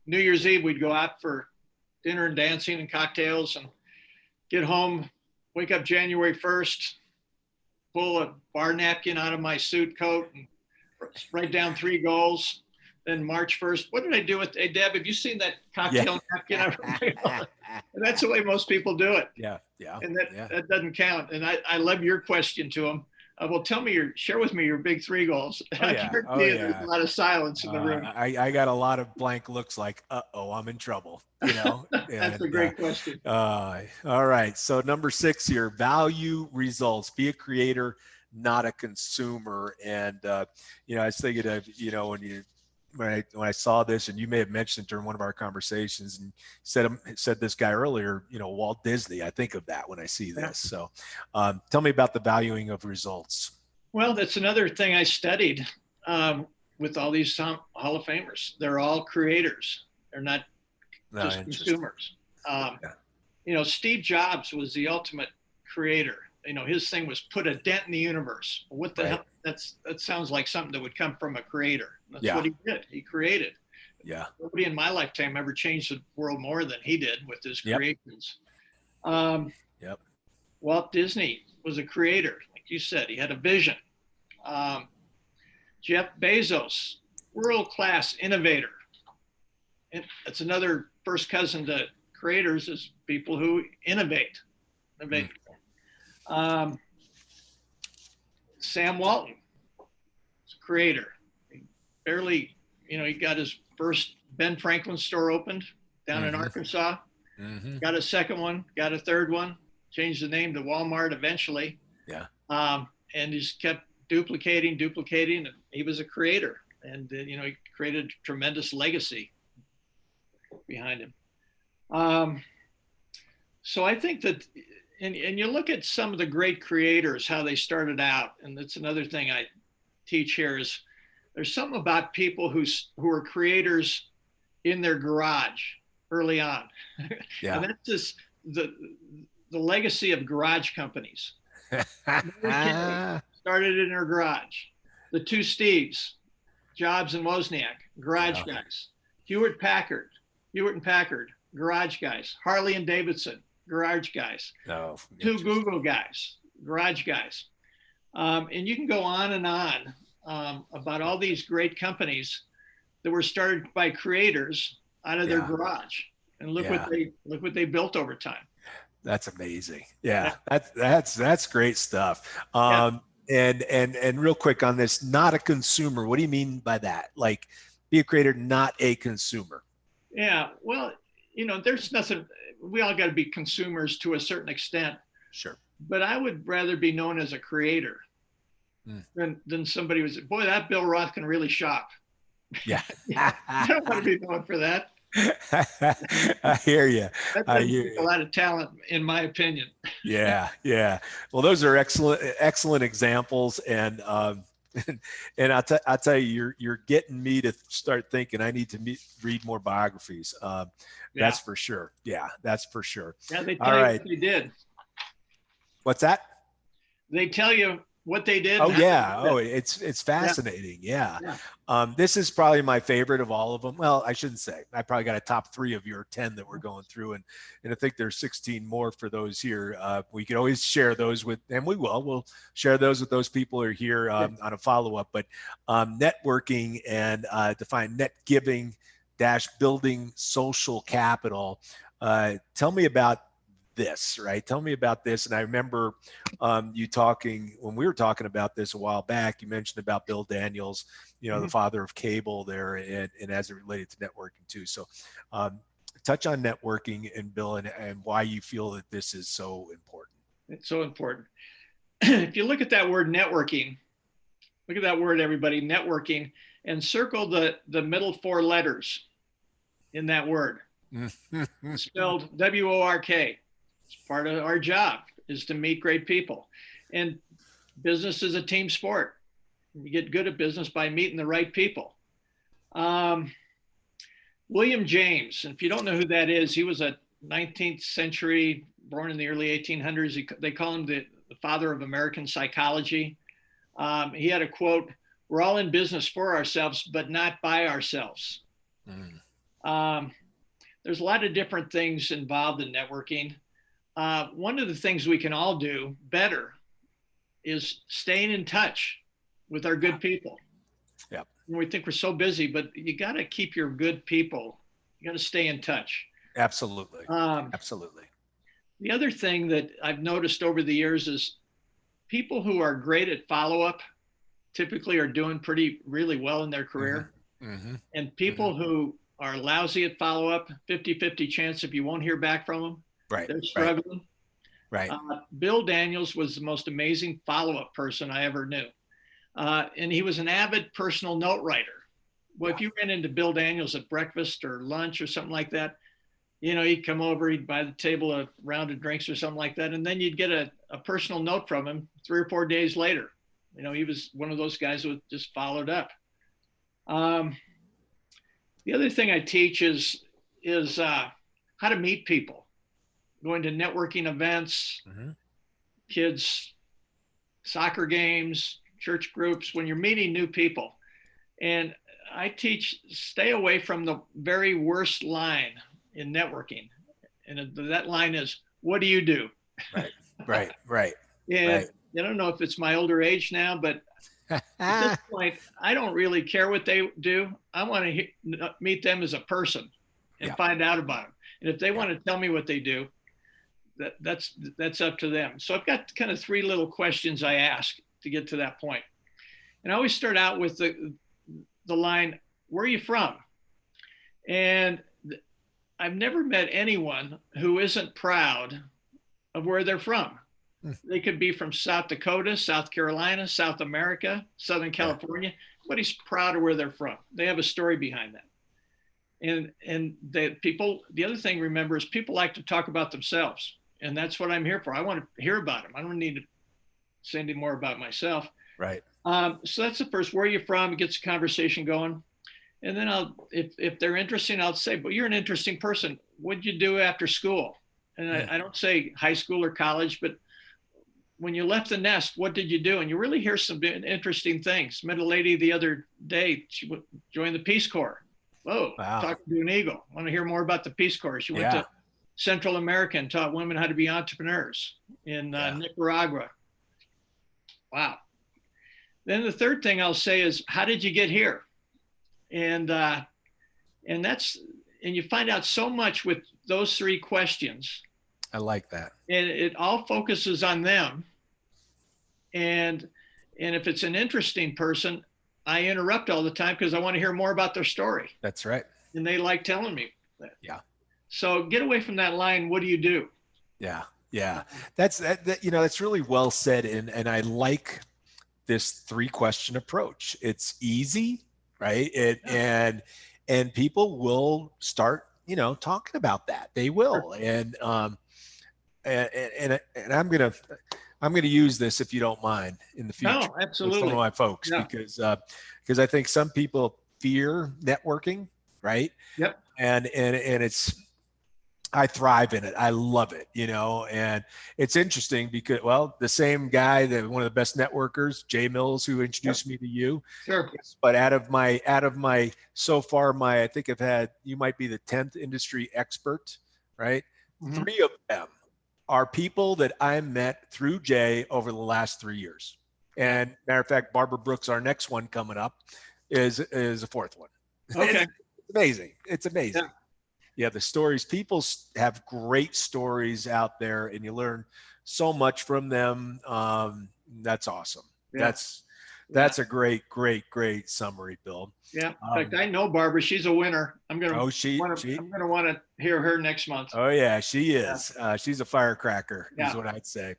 New Year's Eve, we'd go out for dinner and dancing and cocktails and get home, wake up January 1st, pull a bar napkin out of my suit coat and write down 3 goals. Then March 1st, what did I do with, hey, Deb, have you seen that cocktail napkin? And that's the way most people do it. Yeah, yeah. And that doesn't count. And I love your question to them. Well, share with me your big 3 goals. There's a lot of silence in the room. I got a lot of blank looks like, I'm in trouble. That's a great question. All right. So number 6 here, value results. Be a creator, not a consumer. And, I was thinking of, when I saw this, and you may have mentioned it during one of our conversations, and said this guy earlier, Walt Disney, I think of that when I see this. So tell me about the valuing of results. Well, that's another thing I studied with all these Hall of Famers. They're all creators. They're not just consumers. Steve Jobs was the ultimate creator. His thing was put a dent in the universe. What the hell? That sounds like something that would come from a creator. That's what he did. He created. Yeah. Nobody in my lifetime ever changed the world more than he did with his creations. Walt Disney was a creator. Like you said, he had a vision. Jeff Bezos, world-class innovator. And that's another first cousin to creators, is people who innovate. Sam Walton is a creator. He got his first Ben Franklin store opened down in Arkansas. Mm-hmm. Got a second one, got a third one, changed the name to Walmart eventually. Yeah. And just kept duplicating. And he was a creator, and he created a tremendous legacy behind him. So I think that, and you look at some of the great creators, how they started out, and that's another thing I teach here is there's something about people who are creators in their garage early on. Yeah. And that's just the legacy of garage companies. Started in her garage. The two Steves, Jobs and Wozniak, garage guys. Hewlett and Packard, garage guys. Harley and Davidson, garage guys. Two Google guys, garage guys. And you can go on and on about all these great companies that were started by creators out of their garage. And look what they built over time. That's amazing. Yeah. That's great stuff. And real quick on this, not a consumer. What do you mean by that? Like, be a creator, not a consumer. Yeah. Well, there's nothing, we all got to be consumers to a certain extent. Sure. But I would rather be known as a creator than somebody who's, boy, that Bill Roth can really shop. Yeah. I don't want to be known for that. I hear you. That takes a lot of talent, in my opinion. Yeah. Well, those are excellent examples, and and I'll tell you, you're getting me to start thinking I need to read more biographies. That's for sure. Yeah, that's for sure. Yeah, they tell you what they did. What's that? They tell you what they did. Oh yeah. Oh, it's fascinating. Yeah. This is probably my favorite of all of them. Well, I shouldn't say. I probably got a top 3 of your 10 that we're going through, and I think there's 16 more for those here. We can always share those with, and we'll share those with those people who are here on a follow-up. But networking and define net giving - building social capital. Tell me about this, right? Tell me about this. And I remember you talking, when we were talking about this a while back, you mentioned about Bill Daniels, the father of cable there, and as it related to networking too. So touch on networking, and Bill, and why you feel that this is so important. It's so important. If you look at that word networking, look at that word, everybody, networking, and circle the middle 4 letters in that word. Spelled WORK. It's part of our job is to meet great people. And business is a team sport. You get good at business by meeting the right people. William James, and if you don't know who that is, he was a 19th century, born in the early 1800s. They call him the father of American psychology. He had a quote, "We're all in business for ourselves, but not by ourselves." There's a lot of different things involved in networking. One of the things we can all do better is staying in touch with our good people. Yeah. We think we're so busy, but you got to keep your good people. You got to stay in touch. Absolutely. Absolutely. The other thing that I've noticed over the years is people who are great at follow-up typically are doing really well in their career. And people who are lousy at follow-up, 50-50 chance if you won't hear back from them. Right. They're struggling. Right. Bill Daniels was the most amazing follow-up person I ever knew. And he was an avid personal note writer. Well, if you ran into Bill Daniels at breakfast or lunch or something like that, he'd come over, he'd buy the table a round of drinks or something like that. And then you'd get a personal note from him 3 or 4 days later. He was one of those guys who just followed up. The other thing I teach is how to meet people. Going to networking events, kids, soccer games, church groups, when you're meeting new people. And I teach, stay away from the very worst line in networking. And that line is, what do you do? Right. Yeah. I don't know if it's my older age now, but at this point, I don't really care what they do. I want to meet them as a person and find out about them. And if they want to tell me what they do, that's up to them. So I've got kind of 3 little questions I ask to get to that point. And I always start out with the line, where are you from? And I've never met anyone who isn't proud of where they're from. They could be from South Dakota, South Carolina, South America, Southern California. Everybody's proud of where they're from. They have a story behind that. And the other thing, remember, is people like to talk about themselves. And that's what I'm here for. I want to hear about them. I don't need to say any more about myself. Right. So that's the first, where are you from? It gets the conversation going. And then if they're interesting, I'll say, but you're an interesting person. What'd you do after school? And I don't say high school or college, but when you left the nest, what did you do? And you really hear some interesting things. Met a lady the other day. She joined the Peace Corps. Whoa, wow. Talking to an eagle. Want to hear more about the Peace Corps. She went to Central America and taught women how to be entrepreneurs in Nicaragua. Wow. Then the third thing I'll say is, how did you get here? And you find out so much with those three questions. I like that. And it all focuses on them. And if it's an interesting person, I interrupt all the time because I want to hear more about their story. That's right. And they like telling me that. Yeah. So get away from that line. What do you do? Yeah. Yeah. That's really well said. And I like this 3-question approach. It's easy, right? And people will start, talking about that. They will. Sure. And I'm gonna use this, if you don't mind, in the future. No, absolutely. With some of my folks, because I think some people fear networking, right? Yep. And I thrive in it. I love it, and it's interesting because, the same guy, one of the best networkers, Jay Mills, who introduced me to you. Sure. But out of my so far, I think I've had, you might be the 10th industry expert, right? Mm-hmm. 3 of them are people that I met through Jay over the last 3 years. And matter of fact, Barbara Brooks, our next one coming up, is a 4th one. Okay. It's amazing. It's amazing. Yeah, the stories. People have great stories out there, and you learn so much from them. That's awesome. Yeah. That's a great summary, Bill. Yeah. In fact, I know Barbara. She's a winner. I'm gonna want to hear her next month. Oh yeah, she is. Yeah. She's a firecracker, is what I'd say.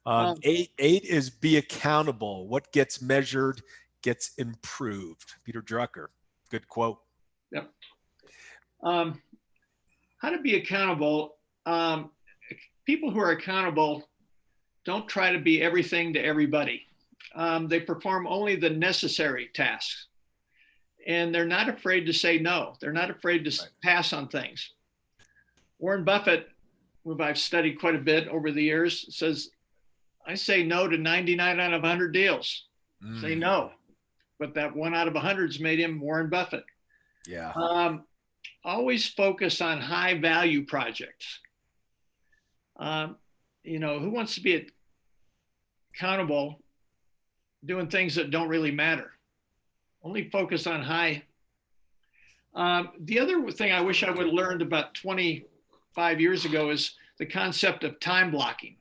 8 is be accountable. What gets measured gets improved. Peter Drucker. Good quote. Yep. How to be accountable. People who are accountable don't try to be everything to everybody. They perform only the necessary tasks. And they're not afraid to say no. They're not afraid to pass on things. Warren Buffett, who I've studied quite a bit over the years, says, I say no to 99 out of 100 deals. Say no. But that 1 out of 100's made him Warren Buffett. Yeah. Always focus on high value projects. Who wants to be accountable doing things that don't really matter? Only focus on high. The other thing I wish I would have learned about 25 years ago is the concept of time blocking.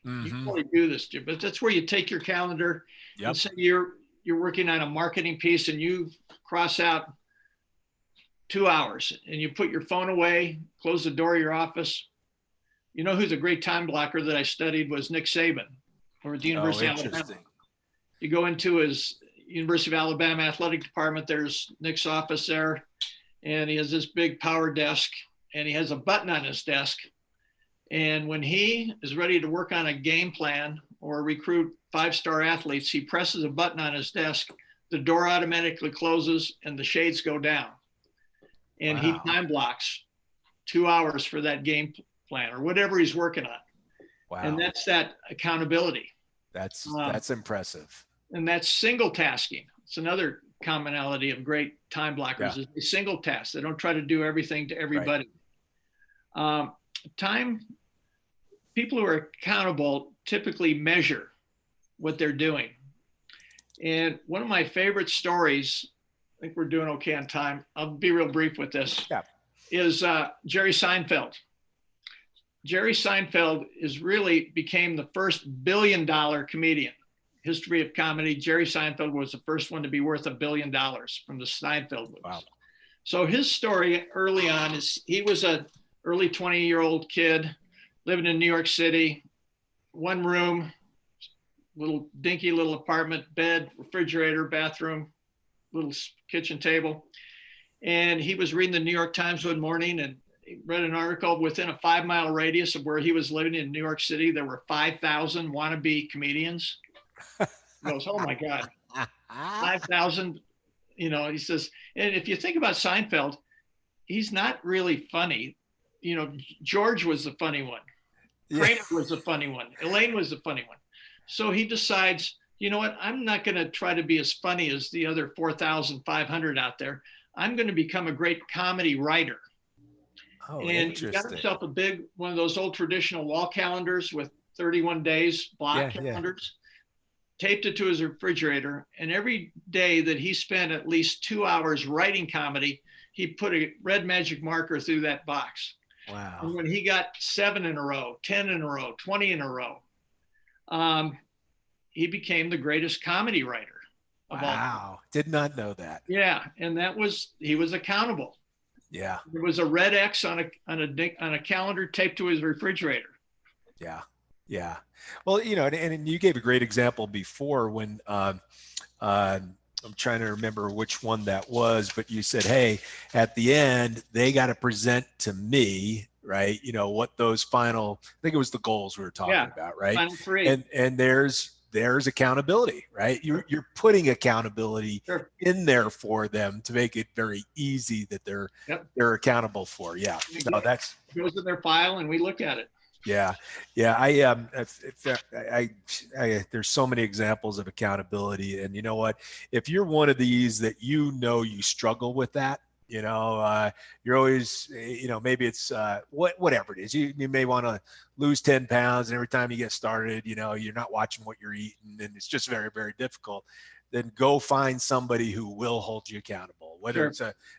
Mm-hmm. You can only do this, Jim, but that's where you take your calendar and say you're working on a marketing piece and you cross out 2 hours and you put your phone away, close the door of your office. You know who's a great time blocker that I studied was Nick Saban over at the University of Alabama. You go into his University of Alabama athletic department, there's Nick's office there, and he has this big power desk and he has a button on his desk. And when he is ready to work on a game plan or recruit 5-star athletes, he presses a button on his desk, the door automatically closes and the shades go down. And he time blocks 2 hours for that game plan or whatever he's working on. Wow. And that's that accountability. That's impressive. And that's single tasking. It's another commonality of great time blockers is they single task. They don't try to do everything to everybody. Right. People who are accountable typically measure what they're doing. And one of my favorite stories, I think we're doing okay on time. I'll be real brief with this. Yeah. Is Jerry Seinfeld. Jerry Seinfeld became the first billion-dollar comedian. History of comedy. Jerry Seinfeld was the first one to be worth $1 billion from the Seinfeld movies. Wow. So his story early on is he was a early 20-year-old kid living in New York City, one room, little dinky little apartment, bed, refrigerator, bathroom, little kitchen table. And he was reading the New York Times one morning and he read an article within a 5-mile radius of where he was living in New York City. There were 5,000 wannabe comedians. He goes, oh my God, 5,000. You know, he says, and if you think about Seinfeld, he's not really funny. You know, George was the funny one. Kramer was the funny one. Elaine was the funny one. So he decides, you know what? I'm not going to try to be as funny as the other 4,500 out there. I'm going to become a great comedy writer. Oh, and he got himself a big one of those old traditional wall calendars with 31 days block calendars. Taped it to his refrigerator, and every day that he spent at least 2 hours writing comedy, he put a red magic marker through that box. Wow. And when he got 7 in a row, 10 in a row, 20 in a row, he became the greatest comedy writer of all time. Wow. Did not know that. Yeah. And he was accountable. Yeah. There was a red X on a calendar taped to his refrigerator. Yeah. Yeah. Well, you know, and you gave a great example before when I'm trying to remember which one that was, but you said, hey, at the end, they got to present to me, right? You know, what those final, I think it was the goals we were talking about, right? Final 3. And there's accountability, right? You're putting accountability in there for them to make it very easy that they're accountable for. Yeah. No, that's it goes in their file and we look at it. Yeah. There's so many examples of accountability, and you know what? If you're one of these that you struggle with that, you're always, maybe it's whatever it is. You may want to lose 10 pounds, and every time you get started, you're not watching what you're eating, and it's just very, very difficult. Then go find somebody who will hold you accountable, whether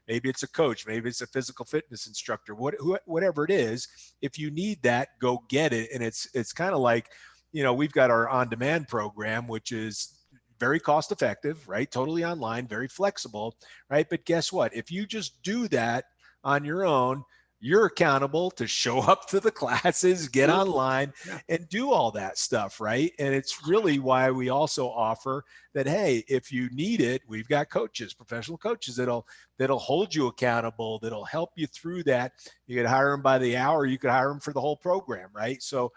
maybe it's a coach, maybe it's a physical fitness instructor, whatever it is. If you need that, go get it. And it's kind of like, we've got our on-demand program, which is very cost effective, right? Totally online, very flexible, right? But guess what? If you just do that on your own, you're accountable to show up to the classes, get online, and do all that stuff, right? And it's really why we also offer that, hey, if you need it, we've got coaches, professional coaches that'll hold you accountable, that'll help you through that. You could hire them by the hour, you could hire them for the whole program, right? So,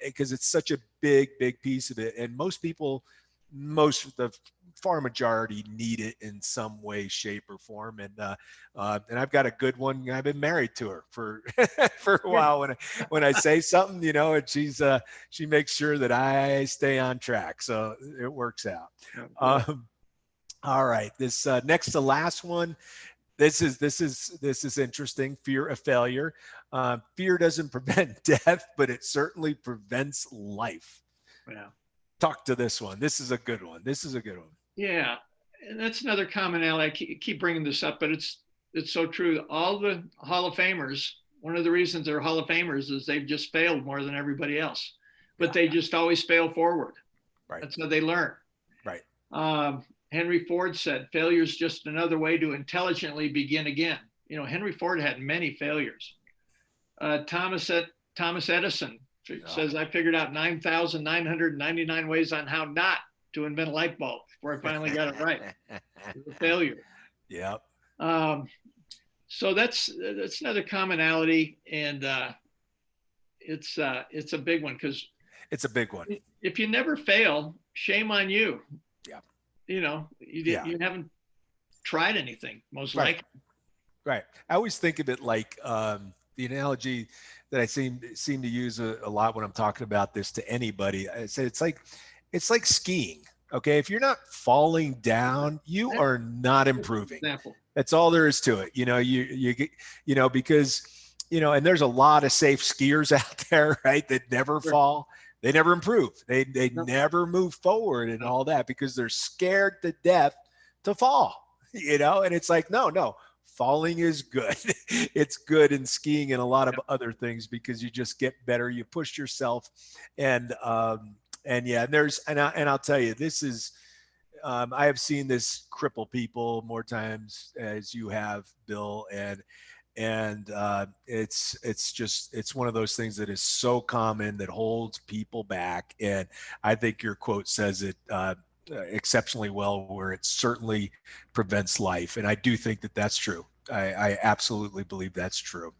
because it's such a big piece of it, and most of the far majority need it in some way, shape, or form. And I've got a good one. I've been married to her for for a while. When I say something, and she makes sure that I stay on track, so it works out. All right, this next to last one. This is interesting. Fear of failure. Fear doesn't prevent death, but it certainly prevents life. Yeah. Talk to this one. This is a good one. Yeah, and that's another commonality. I keep bringing this up, but it's so true. All the Hall of Famers, one of the reasons they're Hall of Famers is they've just failed more than everybody else, but they just always fail forward. Right. That's how they learn. Right. Henry Ford said, failure is just another way to intelligently begin again. Henry Ford had many failures. Thomas Edison says, I figured out 9,999 ways on how not to invent a light bulb before I finally got it right. It was a failure. Yep. So that's another commonality, and it's a big one because it's a big one. If you never fail, shame on you. Yeah. You haven't tried anything, most likely. Right. I always think of it like the analogy that I seem to use a lot when I'm talking about this to anybody. I say it's like skiing. Okay. If you're not falling down, you are not improving. That's all there is to it. Because, and there's a lot of safe skiers out there, right? That never fall. They never improve. They never move forward and all that because they're scared to death to fall, and it's like, no, falling is good. It's good in skiing and a lot of other things because you just get better. You push yourself, and I'll tell you, this is I have seen this cripple people more times as you have, Bill, and it's one of those things that is so common that holds people back. And I think your quote says it exceptionally well, where it certainly prevents life. And I do think that that's true. I absolutely believe that's true.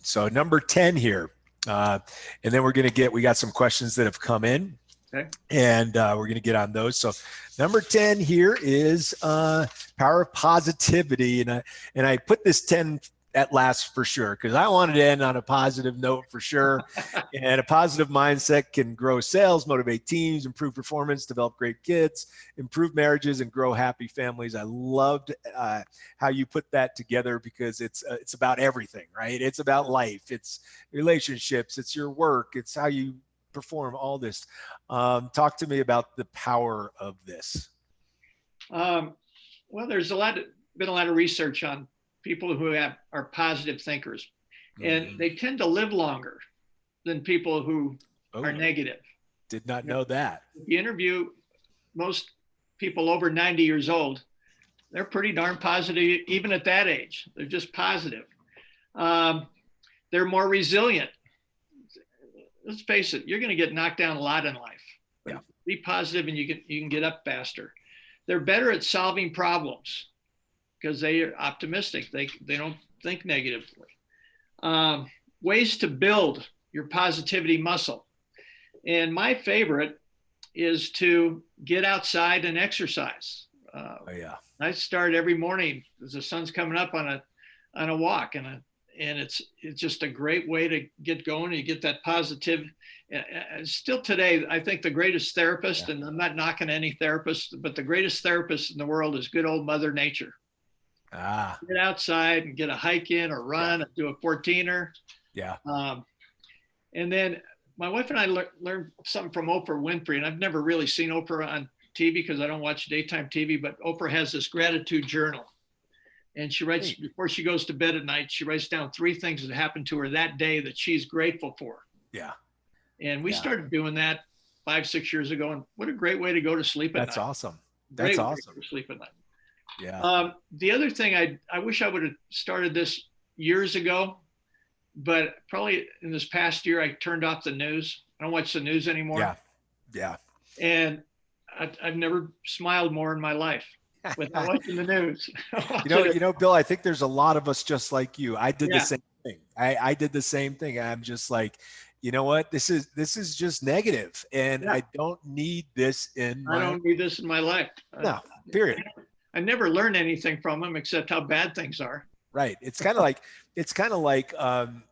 So number 10 here. And then we got some questions that have come in. Okay. And we're going to get on those. So number 10 here is power of positivity. And I put this 10 at last for sure, because I wanted to end on a positive note for sure. And a positive mindset can grow sales, motivate teams, improve performance, develop great kids, improve marriages, and grow happy families. I loved how you put that together, because it's about everything, right? It's about life. It's relationships. It's your work. It's how you perform all this. Talk to me about the power of this. Well, there's been a lot of research on people who are positive thinkers, and they tend to live longer than people who are negative. Did not know that. If you interview most people over 90 years old, they're pretty darn positive, even at that age. They're just positive. They're more resilient. Let's face it, you're going to get knocked down a lot in life. Yeah. Be positive and you can get up faster. They're better at solving problems because they are optimistic. They don't think negatively. Ways to build your positivity muscle. And my favorite is to get outside and exercise. I start every morning as the sun's coming up on a walk, and it's just a great way to get going. You get that positive. Still today, I think the greatest therapist, and I'm not knocking any therapist, but the greatest therapist in the world is good old Mother Nature. Get outside and get a hike in or run, and do a 14er. Yeah. And then my wife and I learned something from Oprah Winfrey, and I've never really seen Oprah on TV because I don't watch daytime TV, but Oprah has this gratitude journal. And she writes, before she goes to bed at night, she writes down 3 things that happened to her that day that she's grateful for. Yeah. And we started doing that 5-6 years ago. And what a great way to go to sleep at night. That's awesome. That's awesome. To sleep at night. Yeah. The other thing, I wish I would have started this years ago, but probably in this past year, I turned off the news. I don't watch the news anymore. Yeah. Yeah. And I've never smiled more in my life without watching the news. You know, Bill, I think there's a lot of us just like you. I did the same thing. I did the same thing. I'm just like, you know what? This is just negative, and I don't need this in my. I don't need this in my life. No, period. I never learned anything from them except how bad things are. Right. It's kind of like, one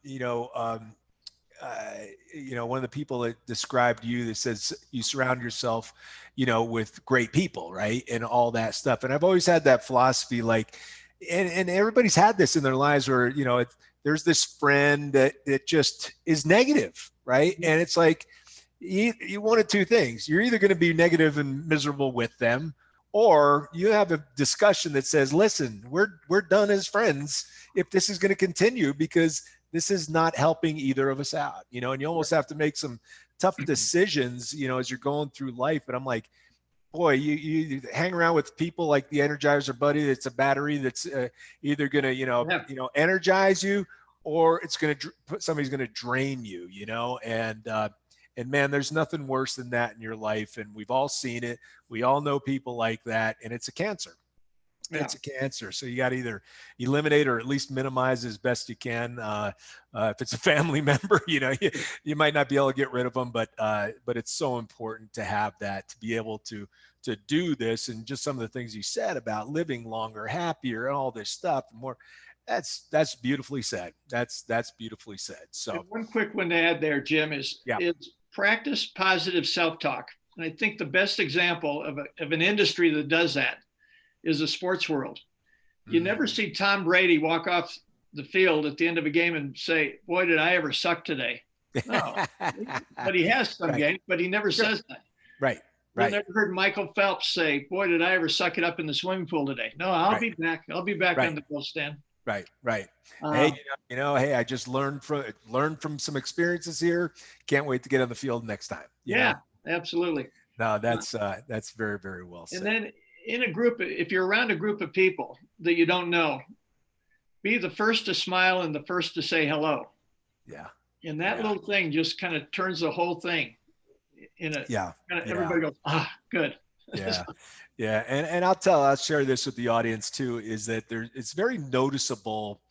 of the people that described you that says you surround yourself, with great people, right? And all that stuff. And I've always had that philosophy, like, and everybody's had this in their lives where, there's this friend that just is negative, right? And it's like, you one of 2 things. You're either going to be negative and miserable with them, or you have a discussion that says, listen, we're done as friends if this is going to continue, because this is not helping either of us out, and you almost have to make some tough decisions, as you're going through life. But I'm like, boy, you hang around with people like the Energizer Buddy that's a battery that's either going to, energize you, or it's going to somebody's going to drain you, and man, there's nothing worse than that in your life. And we've all seen it. We all know people like that, and it's a cancer. Yeah. It's a cancer. So you got to either eliminate or at least minimize as best you can. If it's a family member, you might not be able to get rid of them, but it's so important to have that, to be able to do this. And just some of the things you said about living longer, happier, and all this stuff and more. That's beautifully said. That's beautifully said. So and one quick one to add there, Jim, is practice positive self-talk. And I think the best example of an industry that does that is the sports world. You never see Tom Brady walk off the field at the end of a game and say, boy, did I ever suck today. No, but he has some games, but he never says that. Right. I never heard Michael Phelps say, boy, did I ever suck it up in the swimming pool today. No, I'll be back. I'll be back on the goal stand. Right. Hey, hey, I just learned from some experiences here. Can't wait to get on the field next time. Yeah, absolutely. No, that's very, very well And said. then in a group, if you're around a group of people that you don't know, be the first to smile and the first to say hello. Yeah. And that little thing just kind of turns the whole thing in a, Yeah. kind of, Yeah. everybody goes, ah, good. Yeah. Yeah. And I'll share this with the audience too, is that it's very noticeable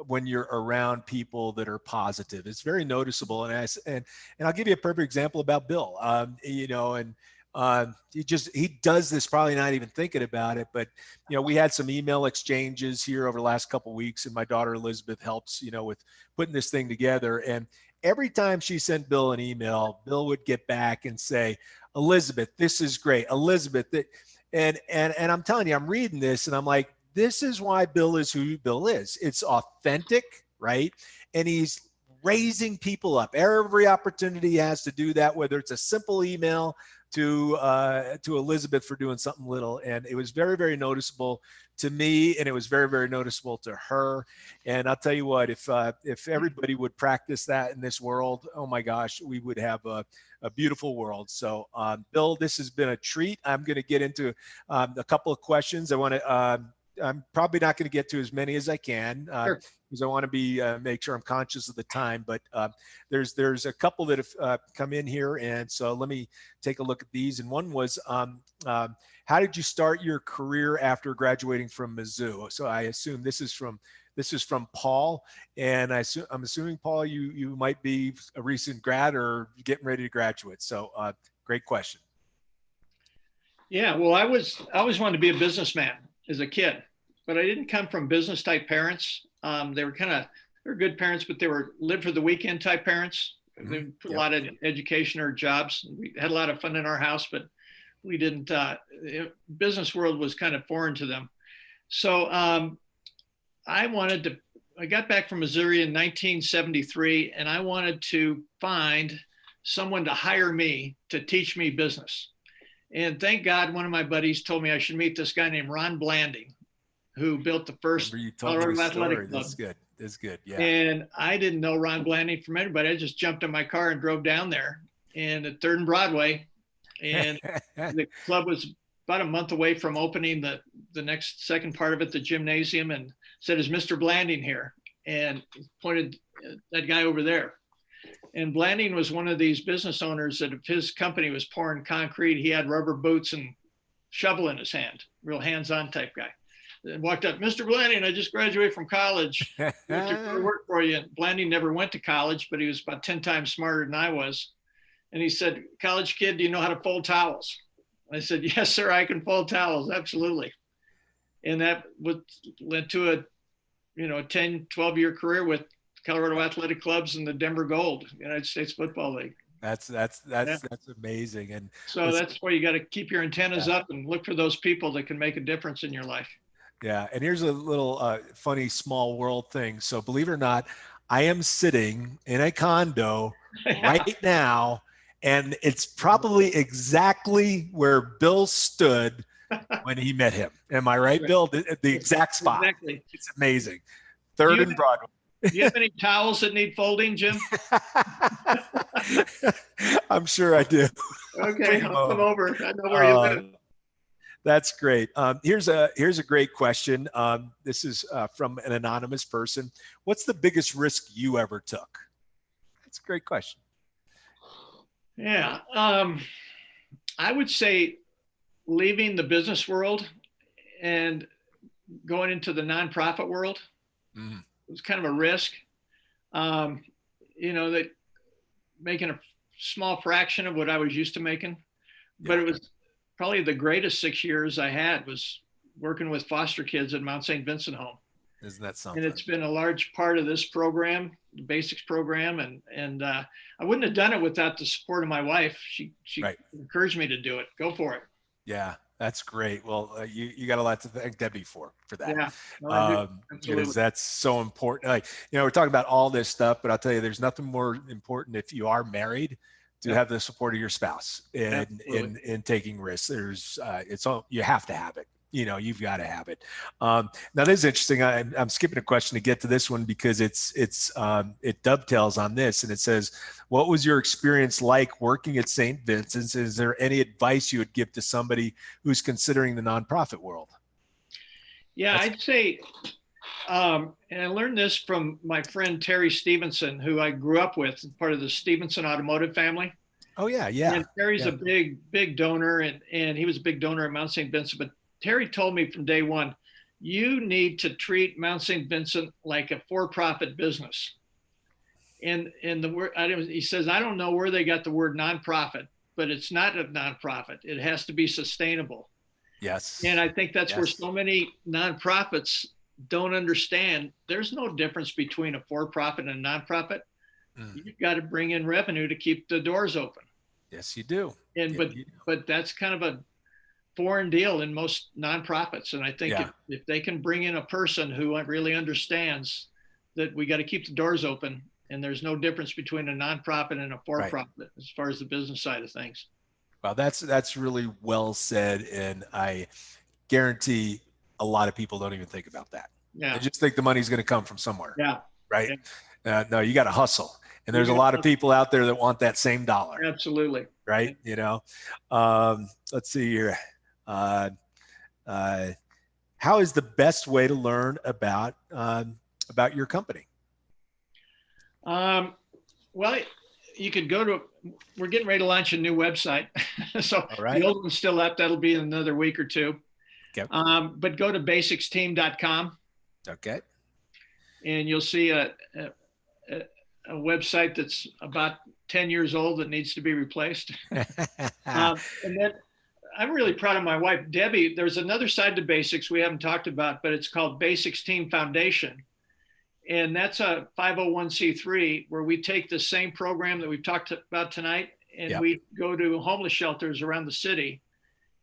when you're around people that are positive. It's very noticeable. And I'll give you a perfect example about Bill. He does this probably not even thinking about it, but we had some email exchanges here over the last couple of weeks, and my daughter Elizabeth helps with putting this thing together. And every time she sent Bill an email, Bill would get back and say, Elizabeth, this is great. Elizabeth, and I'm telling you, I'm reading this and I'm like, this is why Bill is who Bill is. It's authentic, right? And he's raising people up. Every opportunity he has to do that, whether it's a simple email to Elizabeth for doing something little. And it was very, very noticeable to me, and it was very, very noticeable to her. And I'll tell you what, if everybody would practice that in this world, oh my gosh, we would have a beautiful world. So, Bill, this has been a treat. I'm going to get into a couple of questions. I'm probably not going to get to as many as I can because I want to make sure I'm conscious of the time. But there's a couple that have come in here, and so let me take a look at these. And one was, how did you start your career after graduating from Mizzou? So I assume this is from Paul, and I'm assuming Paul, you might be a recent grad or getting ready to graduate. So great question. Yeah, well, I always wanted to be a businessman as a kid, but I didn't come from business type parents. They were they're good parents, but they were live for the weekend type parents. They put a lot of education or jobs. We had a lot of fun in our house, but we didn't, business world was kind of foreign to them. So I got back from Missouri in 1973, and I wanted to find someone to hire me to teach me business. And thank God, one of my buddies told me I should meet this guy named Ron Blanding, who built the first Colorado Athletic Club. That's good. Yeah. And I didn't know Ron Blanding from anybody. I just jumped in my car and drove down there, and at 3rd and Broadway. And the club was about a month away from opening the second part of it, the gymnasium, and said, is Mr. Blanding here? And pointed that guy over there. And Blanding was one of these business owners that if his company was pouring concrete, he had rubber boots and shovel in his hand, real hands-on type guy. And walked up, Mr. Blanding, I just graduated from college. I work for you. And Blanding never went to college, but he was about 10 times smarter than I was. And he said, college kid, do you know how to fold towels? I said, yes, sir, I can fold towels. Absolutely. And that led to a 10, 12-year career with Colorado Athletic Clubs and the Denver Gold, United States Football League. That's amazing. And so that's why you got to keep your antennas up and look for those people that can make a difference in your life. Yeah. And here's a little funny small world thing. So believe it or not, I am sitting in a condo right now, and it's probably exactly where Bill stood when he met him. Am I right, Bill? The exact spot. Exactly. It's amazing. 3rd and Broadway. Do you have any towels that need folding, Jim? I'm sure I do. Okay, I'll come over. I know where you live. That's great. Here's a great question. This is from an anonymous person. What's the biggest risk you ever took? That's a great question. Yeah, I would say leaving the business world and going into the nonprofit world. Mm-hmm. It was kind of a risk, that making a small fraction of what I was used to making, but it was probably the greatest 6 years I had was working with foster kids at Mount Saint Vincent Home. Isn't that something? And it's been a large part of this program, the basics program. And I wouldn't have done it without the support of my wife. She encouraged me to do it. Go for it. Yeah. That's great. Well, you got a lot to thank Debbie for that. Yeah, no, because that's so important. Like, we're talking about all this stuff, but I'll tell you, there's nothing more important if you are married to have the support of your spouse in taking risks. You have to have it. you've got to have it. Now this is interesting. I'm skipping a question to get to this one because it dovetails on this, and it says, what was your experience like working at St. Vincent's? Is there any advice you would give to somebody who's considering the nonprofit world? Yeah, I'd say, and I learned this from my friend Terry Stevenson, who I grew up with, part of the Stevenson automotive family. Oh yeah, yeah. And Terry's a big donor, and he was a big donor at Mount St. Vincent. But Terry told me from day one, you need to treat Mount St. Vincent like a for-profit business. And the word, he says, I don't know where they got the word nonprofit, but it's not a nonprofit. It has to be sustainable. Yes. And I think that's where so many nonprofits don't understand. There's no difference between a for-profit and a nonprofit. You've got to bring in revenue to keep the doors open. Yes, you do. And but that's kind of a foreign deal in most nonprofits. And I think if they can bring in a person who really understands that we got to keep the doors open, and there's no difference between a nonprofit and a for-profit as far as the business side of things. Well, that's really well said, and I guarantee a lot of people don't even think about that. Yeah, they just think the money's going to come from somewhere. Yeah, right. Yeah. No, you got to hustle, and there's a lot of people out there that want that same dollar. Absolutely. Right. Let's see here. How is the best way to learn about your company? Well, you could go to, we're getting ready to launch a new website. So the old one's still up. That'll be in another week or two. Okay. But go to basicsteam.com. Okay. And you'll see a website that's about 10 years old that needs to be replaced. And then I'm really proud of my wife, Debbie. There's another side to Basics we haven't talked about, but it's called Basics Team Foundation. And that's a 501c3 where we take the same program that we've talked about tonight, and we go to homeless shelters around the city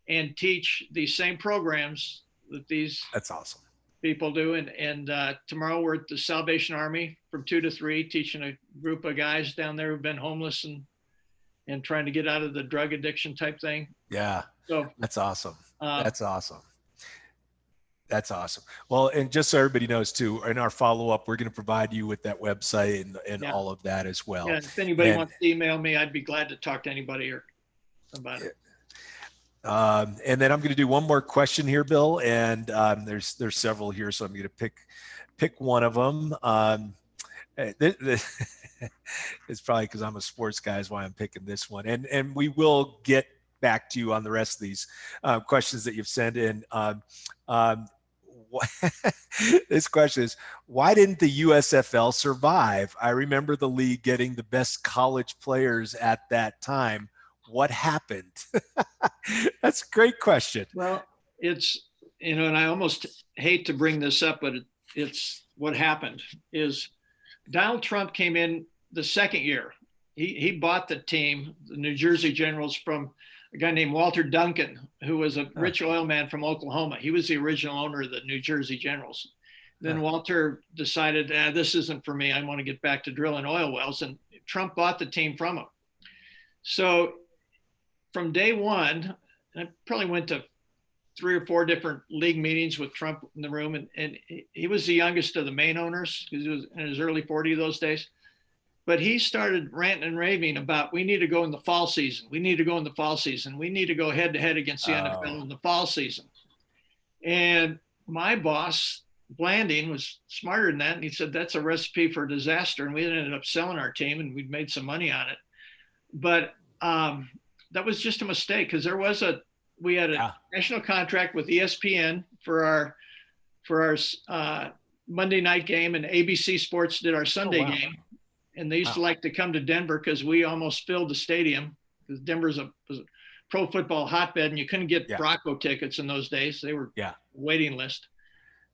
and teach these same programs that these that's awesome people do. And tomorrow we're at the Salvation Army from 2 to 3, teaching a group of guys down there who've been homeless and trying to get out of the drug addiction type thing. Yeah. So that's awesome. That's awesome. That's awesome. Well, and just so everybody knows too, in our follow-up, we're going to provide you with that website and all of that as well. Yeah, if anybody wants to email me, I'd be glad to talk to anybody or about it. And then I'm going to do one more question here, Bill, and there's several here, so I'm going to pick one of them. It's probably because I'm a sports guy is why I'm picking this one, and we will get back to you on the rest of these questions that you've sent in. This question is, why didn't the USFL survive? I remember the league getting the best college players at that time. What happened? That's a great question. Well, it's, and I almost hate to bring this up, but it's what happened is Donald Trump came in the second year. He bought the team, the New Jersey Generals, from a guy named Walter Duncan, who was a rich oil man from Oklahoma. He was the original owner of the New Jersey Generals. Then Walter decided, this isn't for me. I want to get back to drilling oil wells. And Trump bought the team from him. So from day one, I probably went to 3 or 4 different league meetings with Trump in the room. And he was the youngest of the main owners, because he was in his early 40s those days. But he started ranting and raving about, we need to go in the fall season. We need to go in the fall season. We need to go head to head against the NFL in the fall season. And my boss, Blanding, was smarter than that. And he said, that's a recipe for disaster. And we ended up selling our team, and we'd made some money on it. But that was just a mistake, because we had a national contract with ESPN for our Monday night game, and ABC Sports did our Sunday game. And they used to like to come to Denver because we almost filled the stadium, because Denver's was a pro football hotbed, and you couldn't get Bronco tickets in those days. They were waiting list.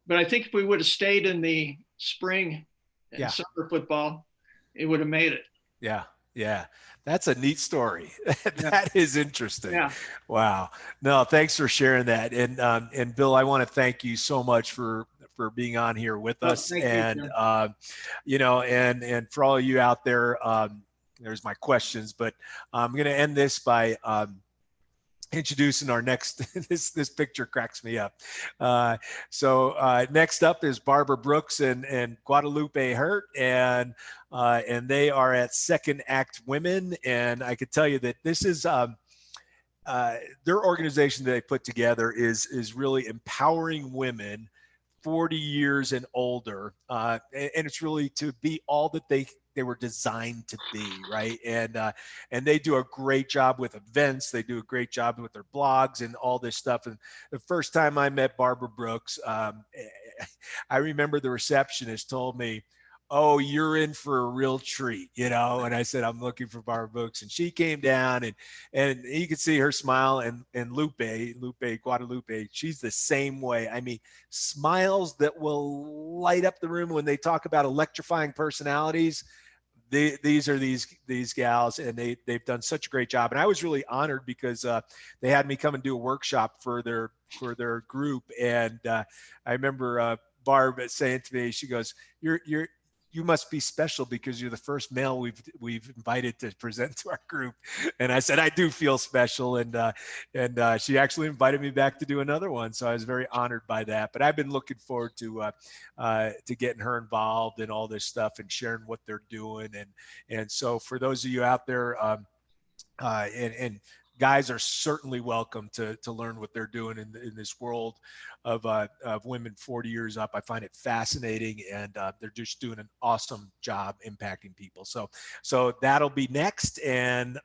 But I think if we would have stayed in the spring and summer football, it would have made it. Yeah. Yeah. That's a neat story. That is interesting. Yeah. Wow. No, thanks for sharing that. And Bill, I want to thank you so much for being on here with us. And, and for all of you out there, there's my questions, but I'm going to end this by introducing our next, this picture cracks me up. Next up is Barbara Brooks and Guadalupe Hurt, and they are at Second Act Women. And I could tell you that this is their organization that they put together is really empowering women 40 years and older, and it's really to be all that they were designed to be, right? And they do a great job with events. They do a great job with their blogs and all this stuff. And the first time I met Barbara Brooks, I remember the receptionist told me, "Oh, you're in for a real treat," you know. And I said, "I'm looking for Barbara Brooks," and she came down, and you could see her smile. And Lupe Guadalupe, she's the same way. I mean, smiles that will light up the room when they talk about electrifying personalities. These are these gals, and they've done such a great job. And I was really honored because they had me come and do a workshop for their group. And I remember Barb saying to me, she goes, you must be special because you're the first male we've invited to present to our group." And I said, "I do feel special." And she actually invited me back to do another one. So I was very honored by that. But I've been looking forward to getting her involved in all this stuff and sharing what they're doing. And so for those of you out there, and guys are certainly welcome to learn what they're doing in this world of women 40 years up. I find it fascinating, and they're just doing an awesome job impacting people. So that'll be next, and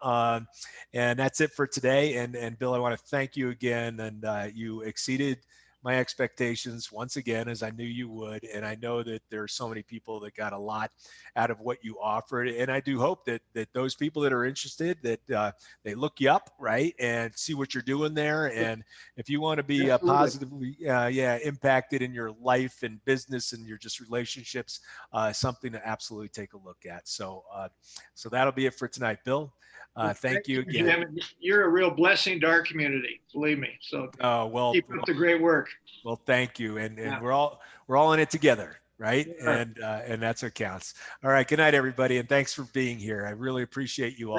that's it for today. And Bill, I want to thank you again, and you exceeded my expectations once again, as I knew you would. And I know that there are so many people that got a lot out of what you offered. And I do hope that those people that are interested, that they look you up, right, and see what you're doing there. And if you want to be positively, impacted in your life and business and your just relationships, something to absolutely take a look at. So that'll be it for tonight, Bill. Thank you again. Jim. You're a real blessing to our community, believe me. So keep up the great work. Well, thank you. And we're all in it together, right? Yeah. And that's what counts. All right. Good night, everybody. And thanks for being here. I really appreciate you all.